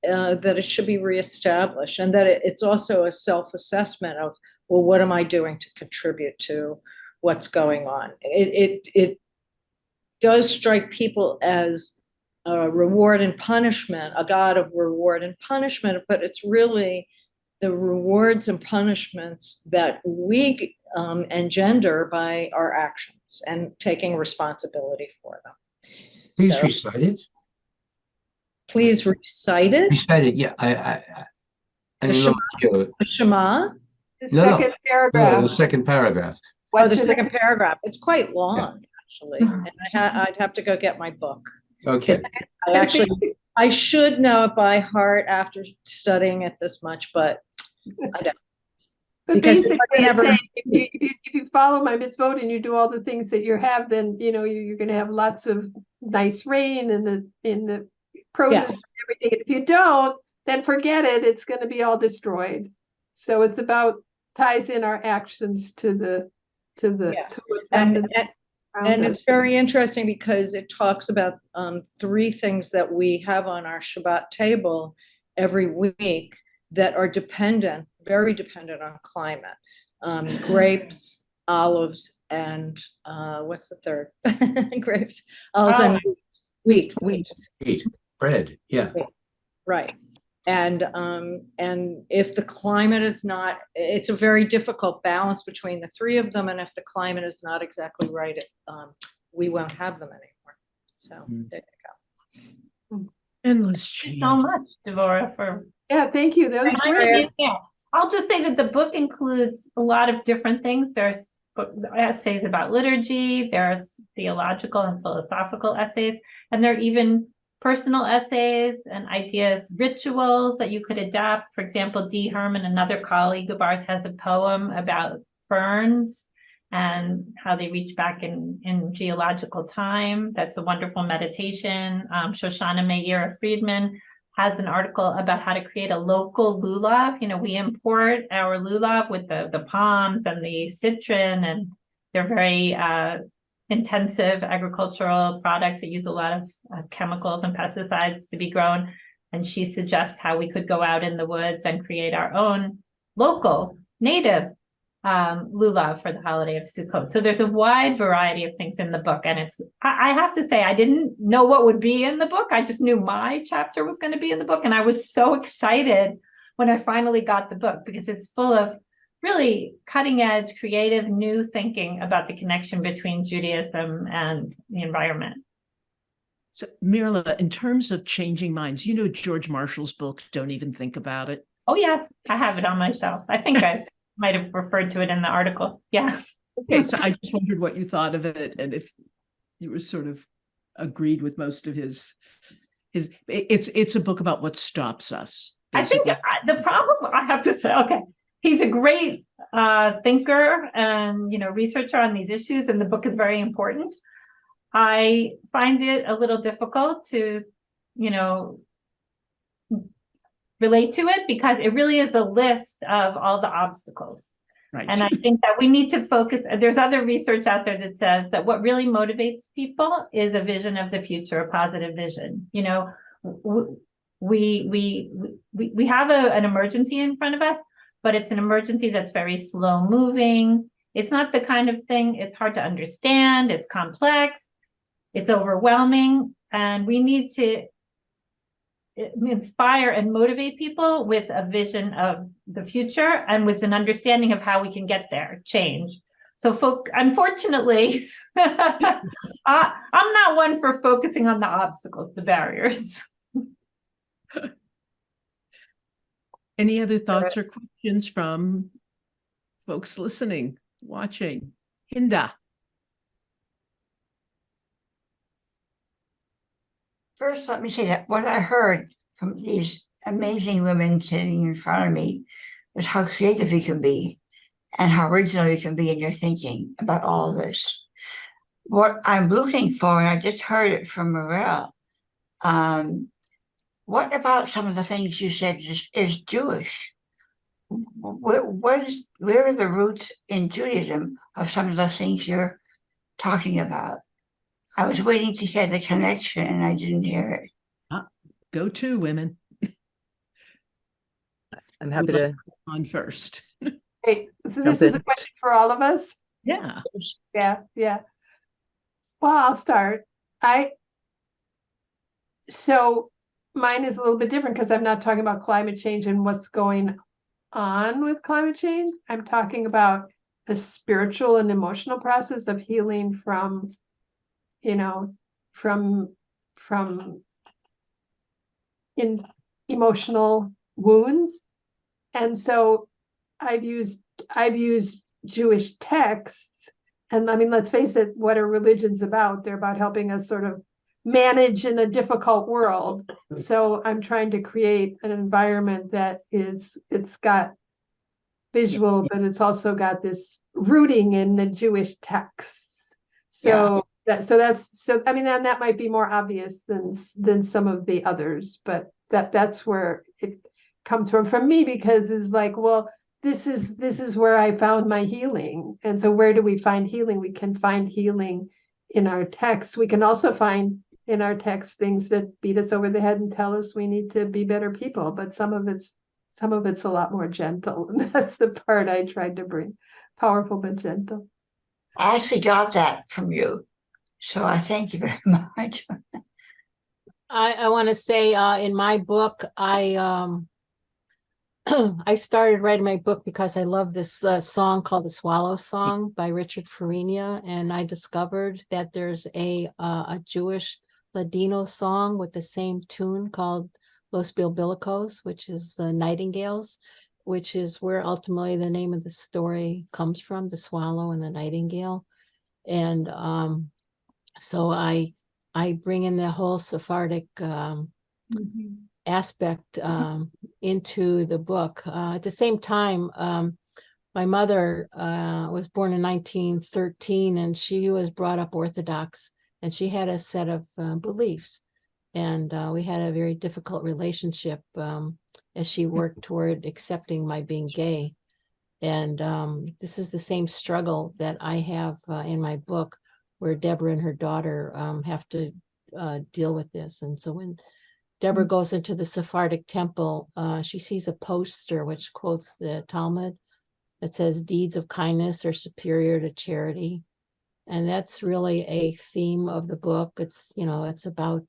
that it should be reestablished, and that it's also a self-assessment of, well, what am I doing to contribute to what's going on? It does strike people as reward and punishment, a god of reward and punishment, but it's really the rewards and punishments that we engender by our actions and taking responsibility for them. Please So, recite it. please recite it. Recite it. Yeah, I The didn't know The Shema. The No, no. second paragraph. the second paragraph. What Oh, the should second paragraph. It's quite long, actually, and I'd have to go get my book. Okay. I should know it by heart after studying it this much, but I don't. But because basically, I never- it's saying if you follow my mitzvot and you do all the things that you have, then you're going to have lots of nice rain in the produce and everything. And if you don't, then forget it. It's going to be all destroyed. So it's about ties in our actions to what's happening. And it's very interesting because it talks about 3 things that we have on our Shabbat table every week that are very dependent on climate. Grapes, olives, and what's the third? Grapes, olives, and wheat. Bread. Yeah. Right. And if the climate is not, it's a very difficult balance between the 3 of them. And if the climate is not exactly right, we won't have them anymore. So there you go. Endless Thank you change. so much, Devorah, for Thank you. That was my great. yeah. I'll just say that the book includes a lot of different things. There's essays about liturgy, there's theological and philosophical essays, and there are even personal essays and ideas, rituals that you could adapt. For example, Dee Herman, another colleague of ours, has a poem about ferns and how they reach back in geological time. That's a wonderful meditation. Shoshana Meir Friedman has an article about how to create a local lulav. We import our lulav with the palms and the citron, and they're very intensive agricultural products that use a lot of chemicals and pesticides to be grown. And she suggests how we could go out in the woods and create our own local native lulav for the holiday of Sukkot. So there's a wide variety of things in the book. And I have to say, I didn't know what would be in the book. I just knew my chapter was going to be in the book. And I was so excited when I finally got the book, because it's full of really cutting edge, creative, new thinking about the connection between Judaism and the environment. So, Mirele, in terms of changing minds, George Marshall's book, Don't Even Think About It. Oh, yes, I have it on my shelf. I think I might have referred to it in the article. Yeah. Okay, so I just wondered what you thought of it and if you were sort of agreed with most of his. It's a book about what stops us. Basically. I think the problem, I have to say, okay, he's a great thinker and researcher on these issues, and the book is very important. I find it a little difficult to relate to it, because it really is a list of all the obstacles. Right. And I think that we need to focus. There's other research out there that says that what really motivates people is a vision of the future, a positive vision. We have an emergency in front of us, but it's an emergency that's very slow moving. It's not the kind of thing, it's hard to understand, it's complex, it's overwhelming, and we need to inspire and motivate people with a vision of the future and with an understanding of how we can get there, change. So unfortunately, I'm not one for focusing on the obstacles, the barriers. Any other thoughts or questions from folks listening, watching? Hinda. First, let me say that what I heard from these amazing women sitting in front of me was how creative you can be and how original you can be in your thinking about all of this. What I'm looking for, and I just heard it from Mirele, what about some of the things you said is Jewish? Where are the roots in Judaism of some of the things you're talking about? I was waiting to hear the connection and I didn't hear it. Go to women. I'm happy to on first. Hey, so Jump this is a in. question for all of us. Yeah. Yeah. Well, I'll start. So mine is a little bit different because I'm not talking about climate change and what's going on with climate change. I'm talking about the spiritual and emotional process of healing from, from in emotional wounds. And so I've used Jewish texts, and I mean, let's face it, what are religions about? They're about helping us sort of manage in a difficult world. So I'm trying to create an environment that it's got visual, but it's also got this rooting in the Jewish texts. So I mean, and that might be more obvious than some of the others, but that's where it comes from me, because it's like, well, this is where I found my healing. And so where do we find healing? We can find healing in our texts. We can also find in our texts things that beat us over the head and tell us we need to be better people, but some of it's a lot more gentle. And that's the part I tried to bring. Powerful but gentle. I actually got that from you. So I thank you very much. I want to say in my book, I started writing my book because I love this song called The Swallow Song by Richard Farina, and I discovered that there's a Jewish Ladino song with the same tune called Los Bilbilicos, which is the nightingales, which is where ultimately the name of the story comes from, the swallow and the nightingale. And so I bring in the whole Sephardic aspect into the book. At the same time, my mother was born in 1913, and she was brought up Orthodox, and she had a set of beliefs. And we had a very difficult relationship as she worked toward accepting my being gay. And this is the same struggle that I have in my book, where Deborah and her daughter have to deal with this. And so when Deborah goes into the Sephardic temple, she sees a poster which quotes the Talmud that says deeds of kindness are superior to charity. And that's really a theme of the book. It's, it's about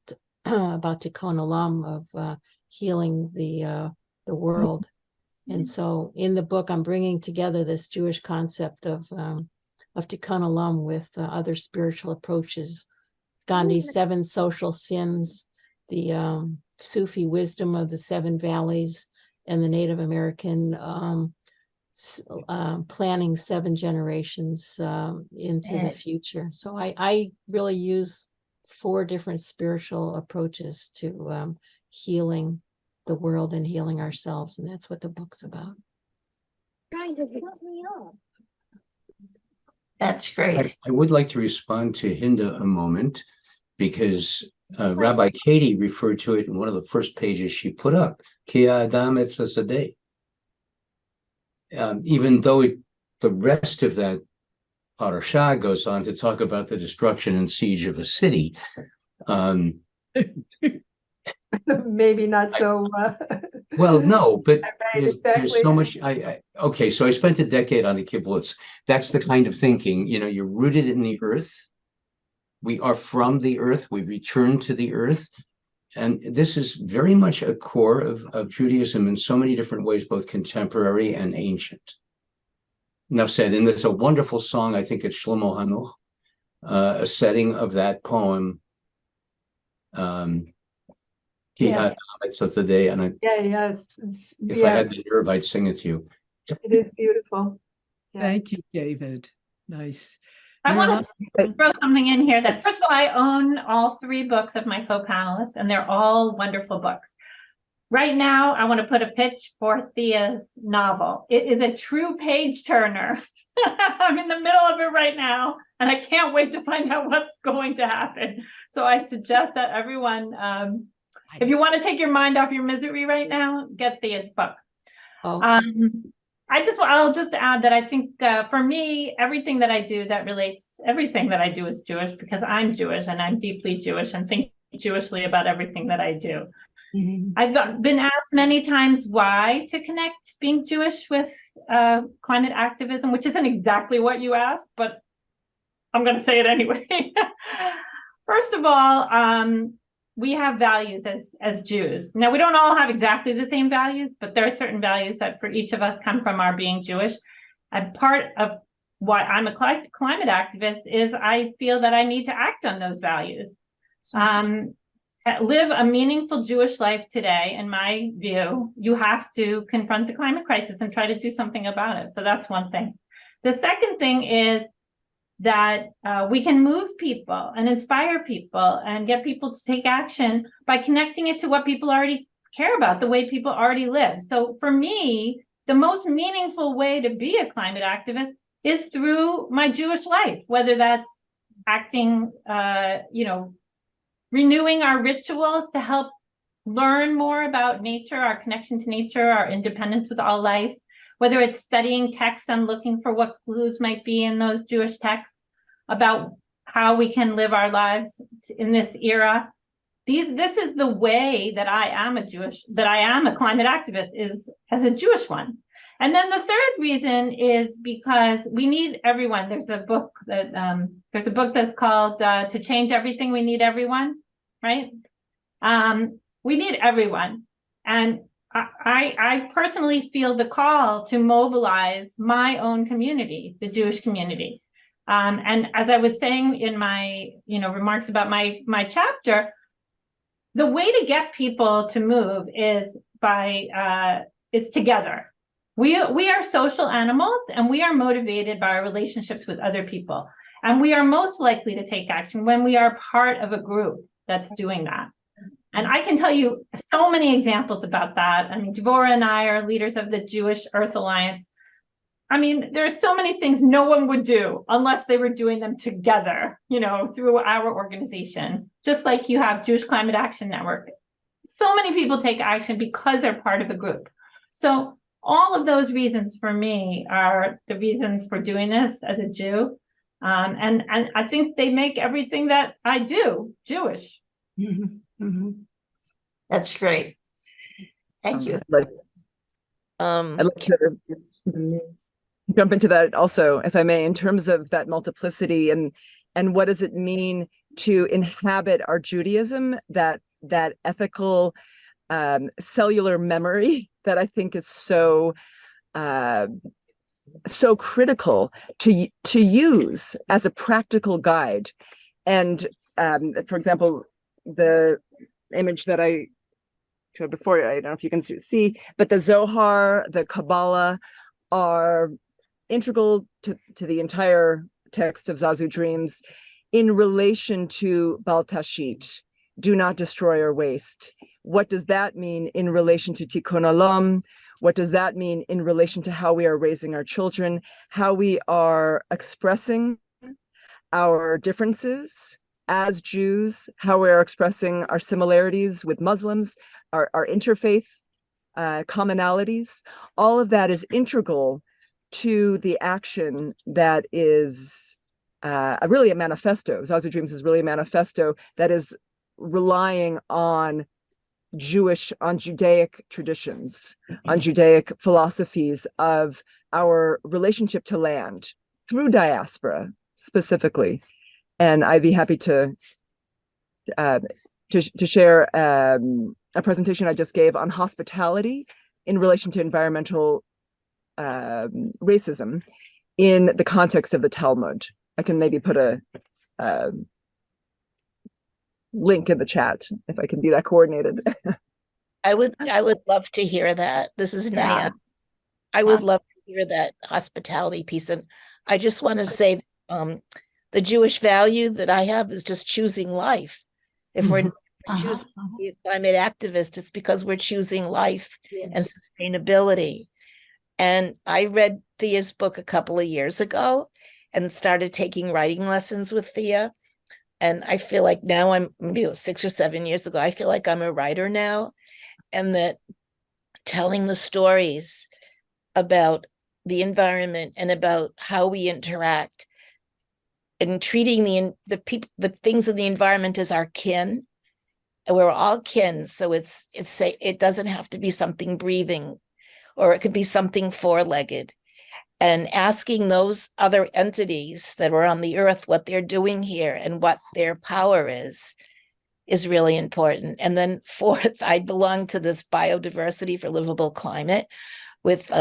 Tikkun Olam, of healing the world. And so in the book, I'm bringing together this Jewish concept of Tikkun Olam with other spiritual approaches, Gandhi's 7 social sins, the Sufi wisdom of the 7 valleys, and the Native American planning 7 generations into the future. So I really use 4 different spiritual approaches to healing the world and healing ourselves. And that's what the book's about. That's great. I would like to respond to Hinda a moment, because Rabbi Katy referred to it in one of the first pages she put up, Ki Adam Etz Hasadeh. Even though the rest of that parasha goes on to talk about the destruction and siege of a city. Maybe not so. Well, no, but right, there's so much. Okay, so I spent a decade on the kibbutz. That's the kind of thinking, you're rooted in the earth. We are from the earth. We return to the earth. And this is very much a core of Judaism in so many different ways, both contemporary and ancient. Enough said. And there's a wonderful song, I think it's Shlomo Hanuch, a setting of that poem. Yes. And if I had the nerve, I'd sing it to you. It is beautiful. Yeah. Thank you, David. Nice. I want to throw something in here that, first of all, I own all 3 books of my co-panelists, and they're all wonderful books. Right now, I want to put a pitch for Thea's novel. It is a true page turner. I'm in the middle of it right now, and I can't wait to find out what's going to happen. So I suggest that everyone, if you want to take your mind off your misery right now, get Thea's book. I'll just add that I think for me, everything that I do is Jewish, because I'm Jewish and I'm deeply Jewish and think Jewishly about everything that I do. I've been asked many times why to connect being Jewish with climate activism, which isn't exactly what you asked, but I'm going to say it anyway. First of all, we have values as Jews. Now, we don't all have exactly the same values, but there are certain values that for each of us come from our being Jewish. And part of why I'm a climate activist is I feel that I need to act on those values. Live a meaningful Jewish life today, in my view, you have to confront the climate crisis and try to do something about it. So that's one thing. The second thing is that we can move people and inspire people and get people to take action by connecting it to what people already care about, the way people already live. So for me, the most meaningful way to be a climate activist is through my Jewish life, whether that's acting, renewing our rituals to help learn more about nature, our connection to nature, our independence with all life, whether it's studying texts and looking for what clues might be in those Jewish texts about how we can live our lives in this era. This is the way that I am a climate activist, is as a Jewish one. And then the third reason is because we need everyone. There's a book that's called To Change Everything, We Need Everyone, right? We need everyone. And I personally feel the call to mobilize my own community, the Jewish community. And as I was saying in my remarks about my chapter, the way to get people to move is it's together. We are social animals, and we are motivated by our relationships with other people. And we are most likely to take action when we are part of a group that's doing that. And I can tell you so many examples about that. I mean, Devorah and I are leaders of the Jewish Earth Alliance. I mean, there are so many things no one would do unless they were doing them together, through our organization. Just like you have Jewish Climate Action Network. So many people take action because they're part of a group. So all of those reasons for me are the reasons for doing this as a Jew. And I think they make everything that I do Jewish. That's great. Thank you. I'd like to jump into that also, if I may, in terms of that multiplicity and what does it mean to inhabit our Judaism, that ethical cellular memory that I think is so critical to use as a practical guide. And for example, the image that I showed before, I don't know if you can see, but the Zohar, the Kabbalah are integral to the entire text of Zazu Dreams in relation to Bal Tashit, do not destroy or waste. What does that mean in relation to Tikkun Olam? What does that mean in relation to how we are raising our children, how we are expressing our differences as Jews, how we are expressing our similarities with Muslims, our interfaith commonalities? All of that is integral to the action that is really a manifesto. Zazu Dreams is really a manifesto that is relying on Judaic traditions, on Judaic philosophies of our relationship to land through diaspora specifically. And I'd be happy to share a presentation I just gave on hospitality in relation to environmental racism in the context of the Talmud. I can maybe put a link in the chat if I can be that coordinated. I would love to hear that. This is Naya. I would love to hear that hospitality piece. And I just want to say the Jewish value that I have is just choosing life. If we're choosing to be a climate activist, it's because we're choosing life and sustainability. And I read Thea's book a couple of years ago and started taking writing lessons with Thea. And I feel like now maybe 6 or 7 years ago, I feel like I'm a writer now, and that telling the stories about the environment and about how we interact and treating the things in the environment as our kin we're all kin. So it doesn't have to be something breathing, or it could be something four-legged. And asking those other entities that are on the earth what they're doing here and what their power is really important. And then fourth, I belong to this biodiversity for livable climate with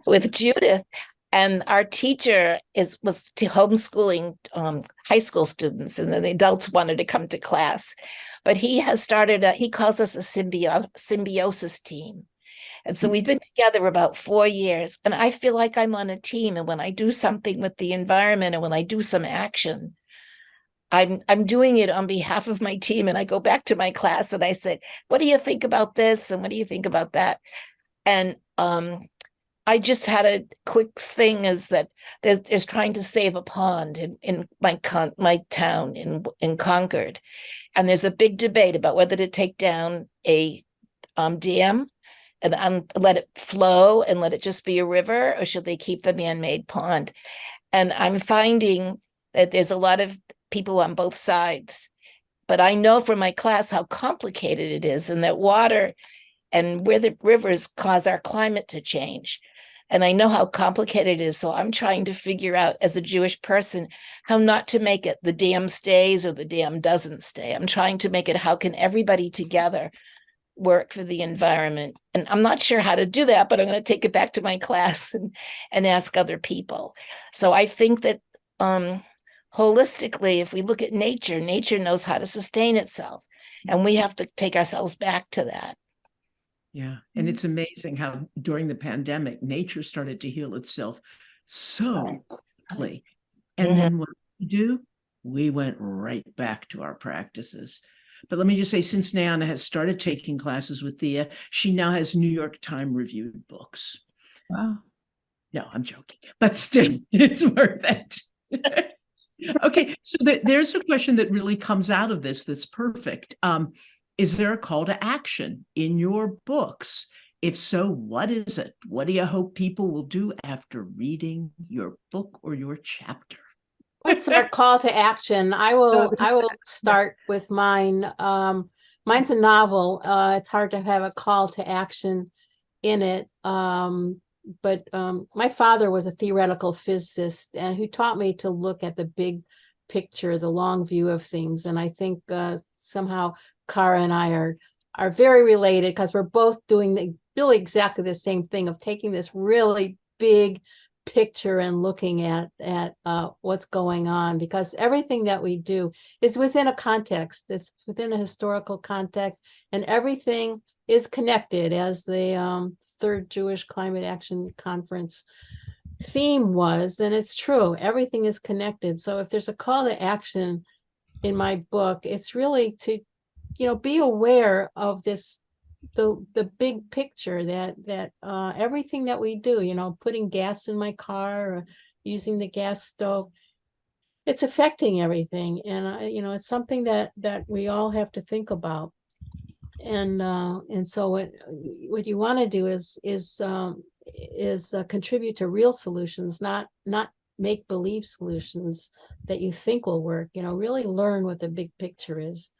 with Judith. And our teacher was homeschooling high school students, and then the adults wanted to come to class. But he has started, he calls us a symbiosis team. And so we've been together about 4 years, and I feel like I'm on a team. And when I do something with the environment, and when I do some action, I'm doing it on behalf of my team. And I go back to my class and I said, what do you think about this? And what do you think about that? And I just had a quick thing is that there's trying to save a pond in my town in Concord. And there's a big debate about whether to take down a dam and let it flow and let it just be a river, or should they keep the man-made pond? And I'm finding that there's a lot of people on both sides. But I know from my class how complicated it is, and that water and where the rivers cause our climate to change. And I know how complicated it is. So I'm trying to figure out, as a Jewish person, how not to make it the dam stays or the dam doesn't stay. I'm trying to make it, how can everybody together work for the environment? And I'm not sure how to do that, but I'm going to take it back to my class and ask other people. So I think that holistically, if we look at nature, nature knows how to sustain itself, and we have to take ourselves back to that. Yeah. And it's amazing how during the pandemic, nature started to heal itself so quickly. And then what we do? We went right back to our practices. But let me just say, since Nayana has started taking classes with Thea, she now has New York Times reviewed books. Wow. No, I'm joking, but still, it's worth it. Okay, so there's a question that really comes out of this that's perfect. Is there a call to action in your books? If so, what is it? What do you hope people will do after reading your book or your chapter? What's our call to action? I will start with mine. Mine's a novel. It's hard to have a call to action in it. But my father was a theoretical physicist, and who taught me to look at the big picture, the long view of things. And I think somehow Kara and I are very related, because we're both doing really exactly the same thing of taking this really big picture and looking at what's going on, because everything that we do is within a context. It's within a historical context, and everything is connected, as the Third Jewish Climate Action Conference theme was. And it's true, everything is connected. So if there's a call to action in my book, it's really to be aware of this, the big picture, that everything that we do, putting gas in my car or using the gas stove, it's affecting everything. And it's something that we all have to think about. And so what you want to do is contribute to real solutions, not make-believe solutions that you think will work. Really learn what the big picture is.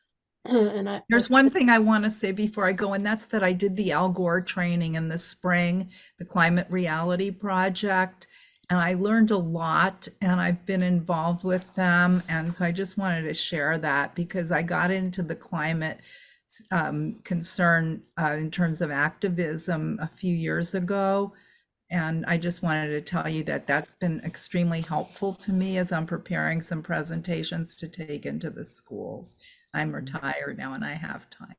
And there's one thing I want to say before I go, and that's that I did the Al Gore training in the spring, the Climate Reality Project, and I learned a lot, and I've been involved with them. And so I just wanted to share that, because I got into the climate concern in terms of activism a few years ago. And I just wanted to tell you that that's been extremely helpful to me as I'm preparing some presentations to take into the schools. I'm retired now and I have time.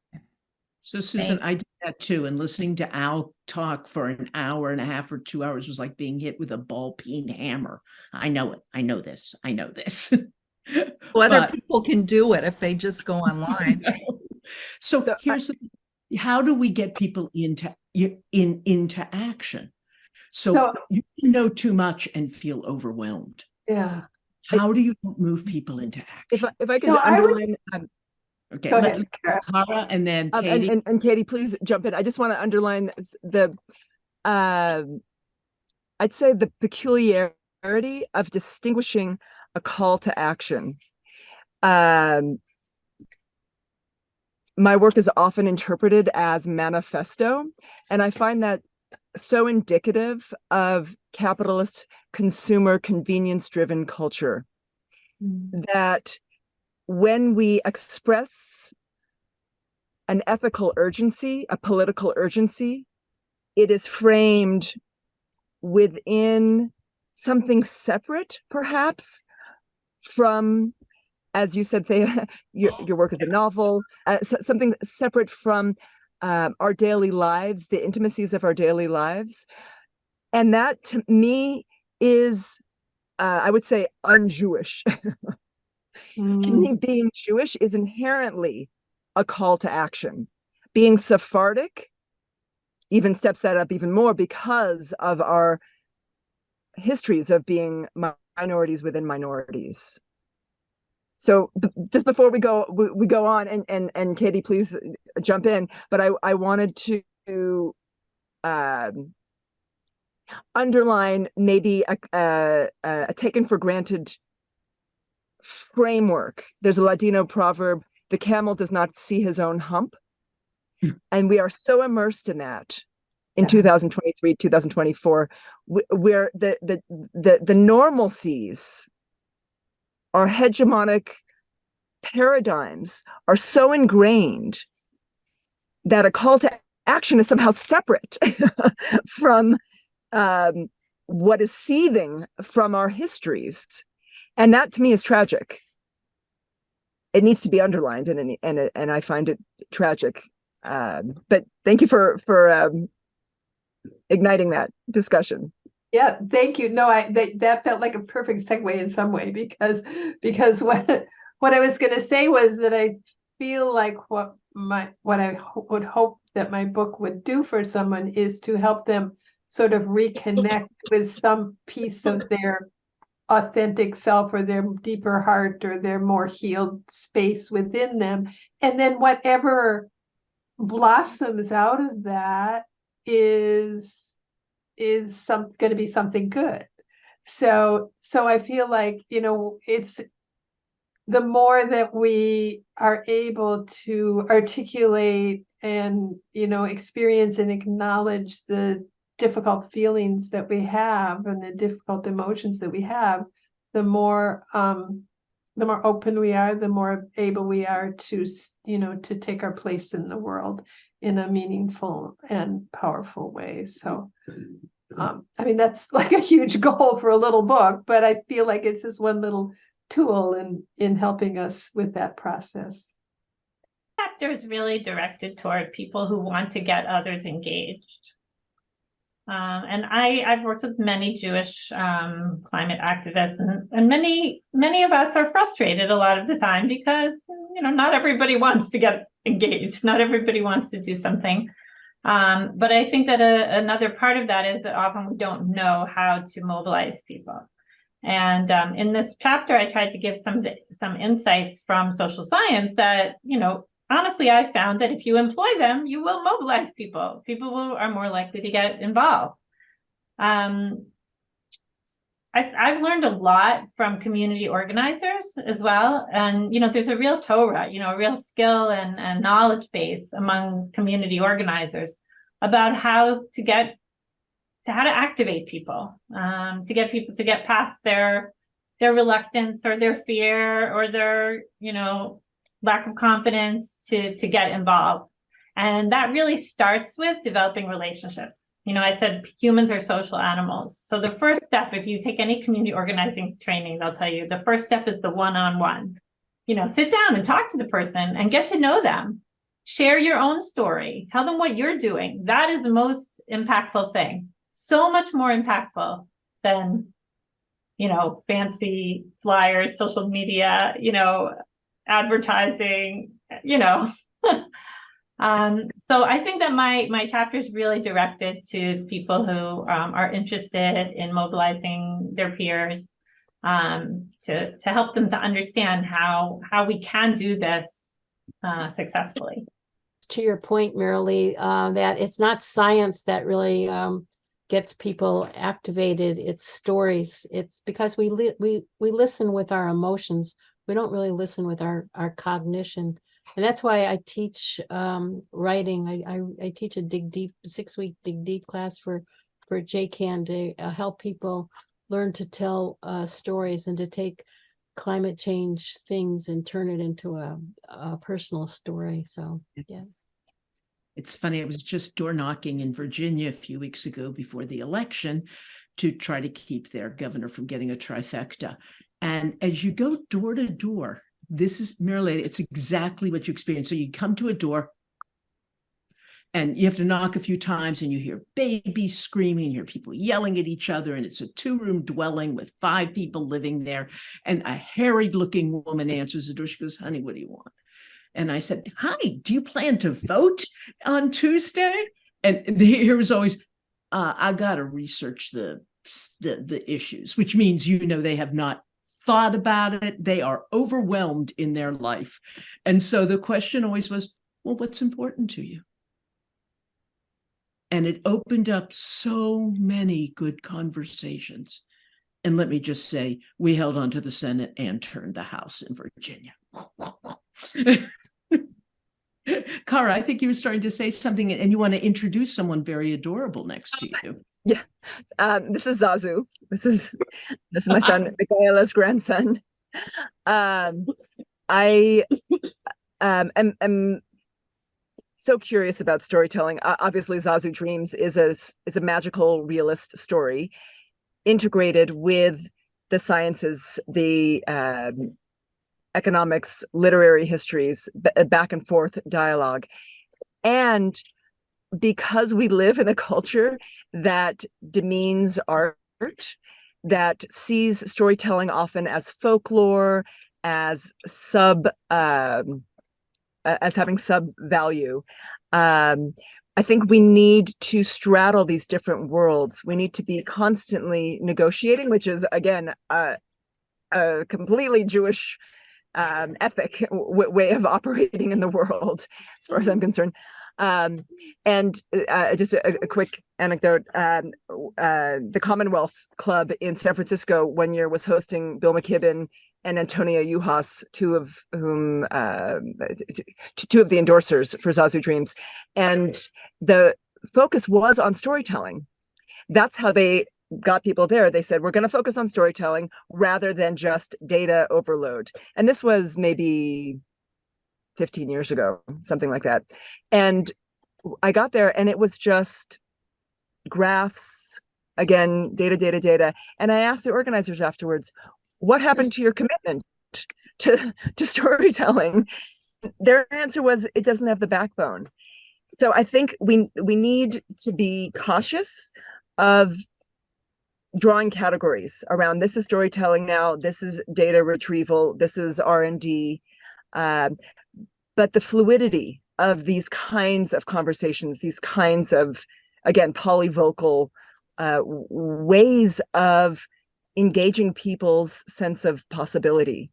So Susan, I did that too. And listening to Al talk for an hour and a half or 2 hours was like being hit with a ball-peen hammer. I know it. I know this. I know this. Well, other people can do it if they just go online. So here's how do we get people into action? So you can know too much and feel overwhelmed. Yeah. How do you move people into action? If I could underline. Okay, go ahead, Kara, and then Katie. And Katie, please jump in. I just want to underline I'd say the peculiarity of distinguishing a call to action. my work is often interpreted as manifesto, and I find that so indicative of capitalist consumer convenience-driven culture, that when we express an ethical urgency, a political urgency, it is framed within something separate, perhaps, from, as you said, your work is a novel, something separate from our daily lives, the intimacies of our daily lives. And that, to me, is, I would say, un-Jewish. To me, being Jewish is inherently a call to action. Being Sephardic even steps that up even more because of our histories of being minorities within minorities. So just before we go on, and Katie, please jump in, but I wanted to underline maybe a taken for granted framework. There's a Ladino proverb, the camel does not see his own hump. And we are so immersed in that in 2023, 2024, where the normalcies, our hegemonic paradigms are so ingrained that a call to action is somehow separate from what is seething from our histories. And that, to me, is tragic. It needs to be underlined, and I find it tragic. But thank you for igniting that discussion. Yeah, thank you. No, that felt like a perfect segue in some way, because what I was going to say was that I feel like what I would hope that my book would do for someone is to help them sort of reconnect with some piece of their authentic self, or their deeper heart, or their more healed space within them. And then whatever blossoms out of that is going to be something good. So I feel like, it's the more that we are able to articulate and, experience and acknowledge the difficult feelings that we have and the difficult emotions that we have, the more open we are, the more able we are to, to take our place in the world in a meaningful and powerful way. So, I mean, that's like a huge goal for a little book, but I feel like it's just one little tool in helping us with that process. Chapter is really directed toward people who want to get others engaged. And I've worked with many Jewish climate activists, and many of us are frustrated a lot of the time because, not everybody wants to get engaged. Not everybody wants to do something. But I think that another part of that is that often we don't know how to mobilize people. And in this chapter, I tried to give some insights from social science that, honestly, I found that if you employ them, you will mobilize people. People are more likely to get involved. I've learned a lot from community organizers as well. And, there's a real Torah, a real skill and knowledge base among community organizers about how to activate people, to get people to get past their reluctance or their fear or their, lack of confidence to get involved. And that really starts with developing relationships. I said humans are social animals. So the first step, if you take any community organizing training, they'll tell you the first step is the one-on-one. Sit down and talk to the person and get to know them. Share your own story. Tell them what you're doing. That is the most impactful thing. So much more impactful than, fancy flyers, social media, advertising, so I think that my chapter is really directed to people who are interested in mobilizing their peers, to help them to understand how we can do this successfully. To your point, Mirele, that it's not science that really gets people activated, it's stories. It's because we listen with our emotions we don't really listen with our cognition. And that's why I teach writing. I teach a 6-week dig deep class for JCAN to help people learn to tell stories and to take climate change things and turn it into a personal story. So, yeah. It's funny, I was just door knocking in Virginia a few weeks ago before the election to try to keep their governor from getting a trifecta. And as you go door to door, this is, Mirele, it's exactly what you experience. So you come to a door and you have to knock a few times and you hear babies screaming, you hear people yelling at each other, and it's a 2-room dwelling with 5 people living there. And a harried looking woman answers the door. She goes, "Honey, what do you want?" And I said, "Hi, do you plan to vote on Tuesday?" And here was always, I got to research the issues, which means, they have not thought about it. They are overwhelmed in their life. And so the question always was, well, what's important to you? And it opened up so many good conversations. And let me just say, we held on to the Senate and turned the House in Virginia. Cara, I think you were starting to say something, and you want to introduce someone very adorable next to you. Yeah, this is Zazu. This is my son, Michaela's grandson. I am so curious about storytelling. Obviously, Zazu Dreams is a magical realist story integrated with the sciences, the economics, literary histories, back and forth dialogue. And because we live in a culture that demeans art, that sees storytelling often as folklore, as having sub value, I think we need to straddle these different worlds. We need to be constantly negotiating, which is, again, a completely Jewish ethic way of operating in the world, as far as I'm concerned. And just a quick anecdote, the Commonwealth Club in San Francisco one year was hosting Bill McKibben and Antonia Juhas, two of the endorsers for Zazu Dreams. And the focus was on storytelling. That's how they got people there. They said, we're going to focus on storytelling rather than just data overload. And this was maybe 15 years ago, something like that. And I got there and it was just graphs, again, data. And I asked the organizers afterwards, what happened to your commitment to storytelling? Their answer was, it doesn't have the backbone. So I think we need to be cautious of drawing categories around, this is storytelling now, this is data retrieval, this is R&D. But the fluidity of these kinds of conversations, these kinds of, again, polyvocal ways of engaging people's sense of possibility.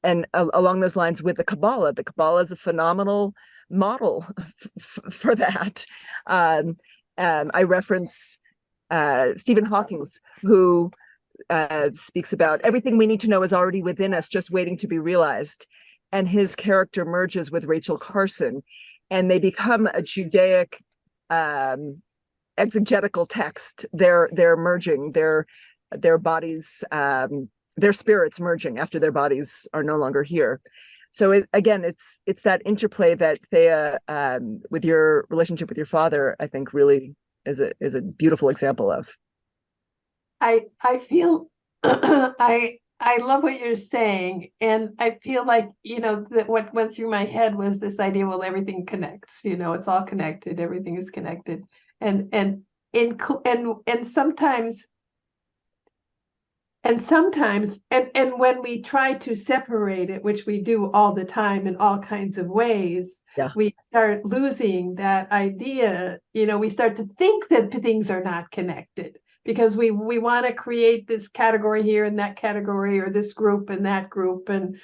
And along those lines with the Kabbalah is a phenomenal model for that. I reference Stephen Hawking, who speaks about everything we need to know is already within us, just waiting to be realized. And his character merges with Rachel Carson, and they become a Judaic exegetical text. They're merging their bodies, their spirits merging after their bodies are no longer here. So it's that interplay that Thea, with your relationship with your father, I think really is a beautiful example of. I feel I love what you're saying, and I feel like, that what went through my head was this idea, well, everything connects, it's all connected, everything is connected. And sometimes when we try to separate it, which we do all the time in all kinds of ways, we start losing that idea, we start to think that things are not connected. Because we want to create this category here and that category, or this group and that group, and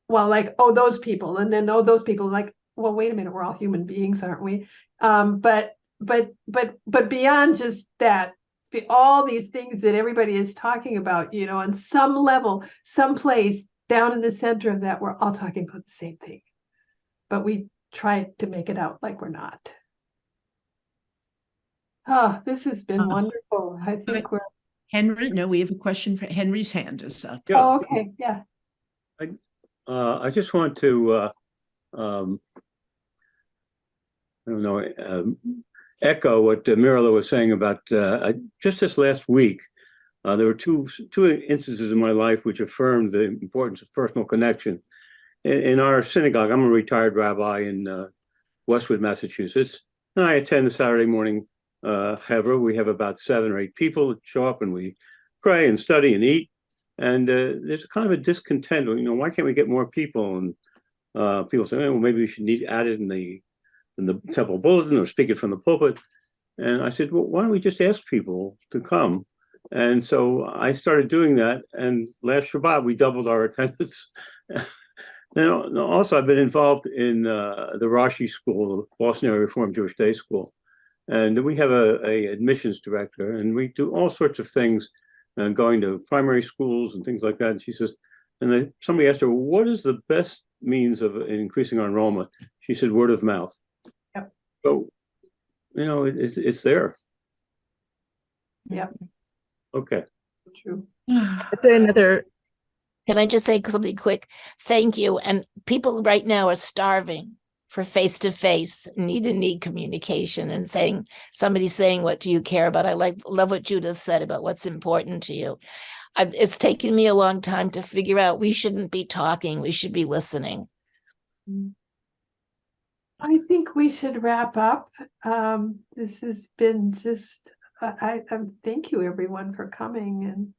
those people, and then those people, like, well, wait a minute, we're all human beings, aren't we? But beyond just that, all these things that everybody is talking about, you know, on some level, someplace down in the center of that, we're all talking about the same thing, but we try to make it out like we're not. Oh, this has been wonderful. I think we're. Henry, no, we have a question for Henry's hand is up. Yeah. Oh, okay, yeah. I just want to, I don't know, echo what Mirele was saying about just this last week. There were two instances in my life which affirmed the importance of personal connection. In our synagogue, I'm a retired rabbi in Westwood, Massachusetts, and I attend the Saturday morning chevra. We have about 7 or 8 people that show up, and we pray and study and eat. And there's a kind of a discontent. You know, why can't we get more people? And people say, well, maybe we should add it in the temple bulletin or speak it from the pulpit. And I said, well, why don't we just ask people to come? And so I started doing that. And last Shabbat, we doubled our attendance. Then also, I've been involved in the Rashi School, the Boston Area Reformed Jewish Day School. And we have a admissions director, and we do all sorts of things, going to primary schools and things like that. And she says, and somebody asked her, well, what is the best means of increasing our enrollment? She said, word of mouth. Yep. So, you know, it's there. Yep. Okay. True. I'd say another. Can I just say something quick? Thank you. And people right now are starving for face-to-face, need-to-need communication, and somebody saying, what do you care about? I love what Judith said about what's important to you. It's taken me a long time to figure out we shouldn't be talking, we should be listening. I think we should wrap up. This has been just, I thank you everyone for coming and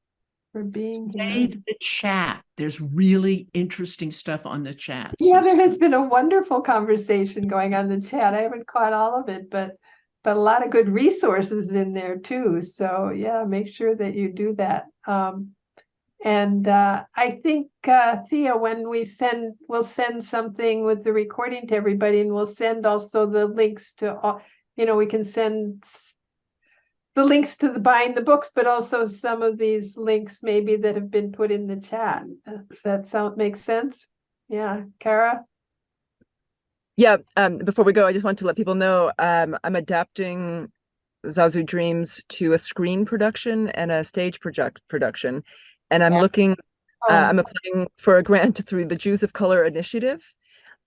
for being here. Save the chat. There's really interesting stuff on the chat. Yeah, there has been a wonderful conversation going on in the chat. I haven't caught all of it, but a lot of good resources in there too. So yeah, make sure that you do that. And I think Thea, when we'll send something with the recording to everybody, and we'll send also the links to all, you know, we can send the links to buying the books, but also some of these links maybe that have been put in the chat. Does that make sense? Yeah, Kara? Yeah, before we go, I just want to let people know I'm adapting Zazu Dreams to a screen production and a stage production. And I'm looking, I'm applying for a grant through the Jews of Color Initiative.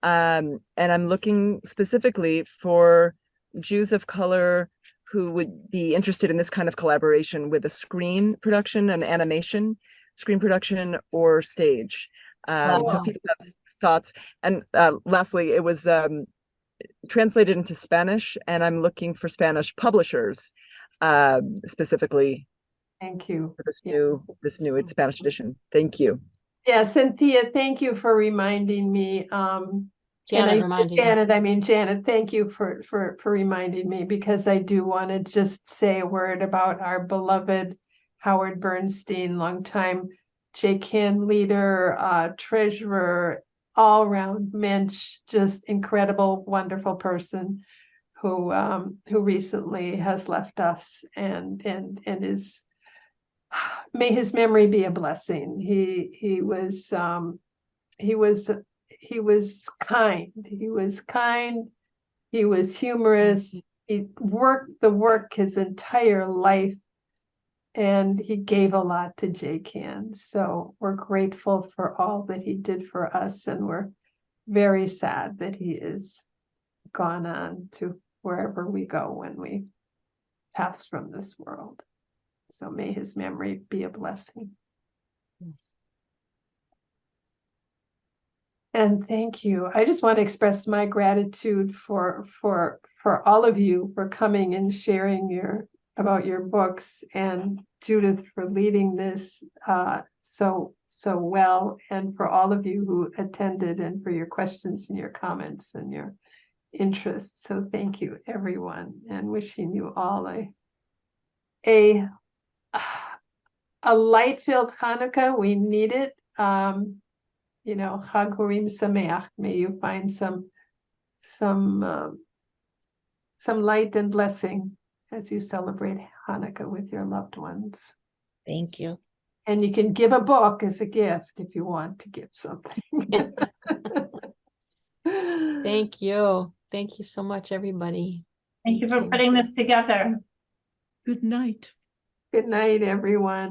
And I'm looking specifically for Jews of color who would be interested in this kind of collaboration with a screen production, an animation, screen production, or stage. So people have thoughts. And lastly, it was translated into Spanish, and I'm looking for Spanish publishers specifically. Thank you. For this new Spanish edition. Thank you. Yeah, Cynthia, thank you for reminding me. Janet, thank you for reminding me, because I do want to just say a word about our beloved Howard Bernstein, longtime JCAN leader, treasurer, all-round mensch, just incredible, wonderful person who recently has left us and is. May his memory be a blessing. He was kind. He was humorous. He worked the work his entire life, and he gave a lot to JCAN. So we're grateful for all that he did for us, and we're very sad that he is gone on to wherever we go when we pass from this world. So may his memory be a blessing. And thank you. I just want to express my gratitude for all of you for coming and sharing about your books, and Judith for leading this so well, and for all of you who attended, and for your questions and your comments and your interest. So thank you, everyone, and wishing you all a light-filled Hanukkah. We need it. You know, Chag Purim Sameach. May you find some light and blessing as you celebrate Hanukkah with your loved ones. Thank you. And you can give a book as a gift if you want to give something. Thank you. Thank you so much, everybody. Thank you for putting this together. Good night. Good night, everyone.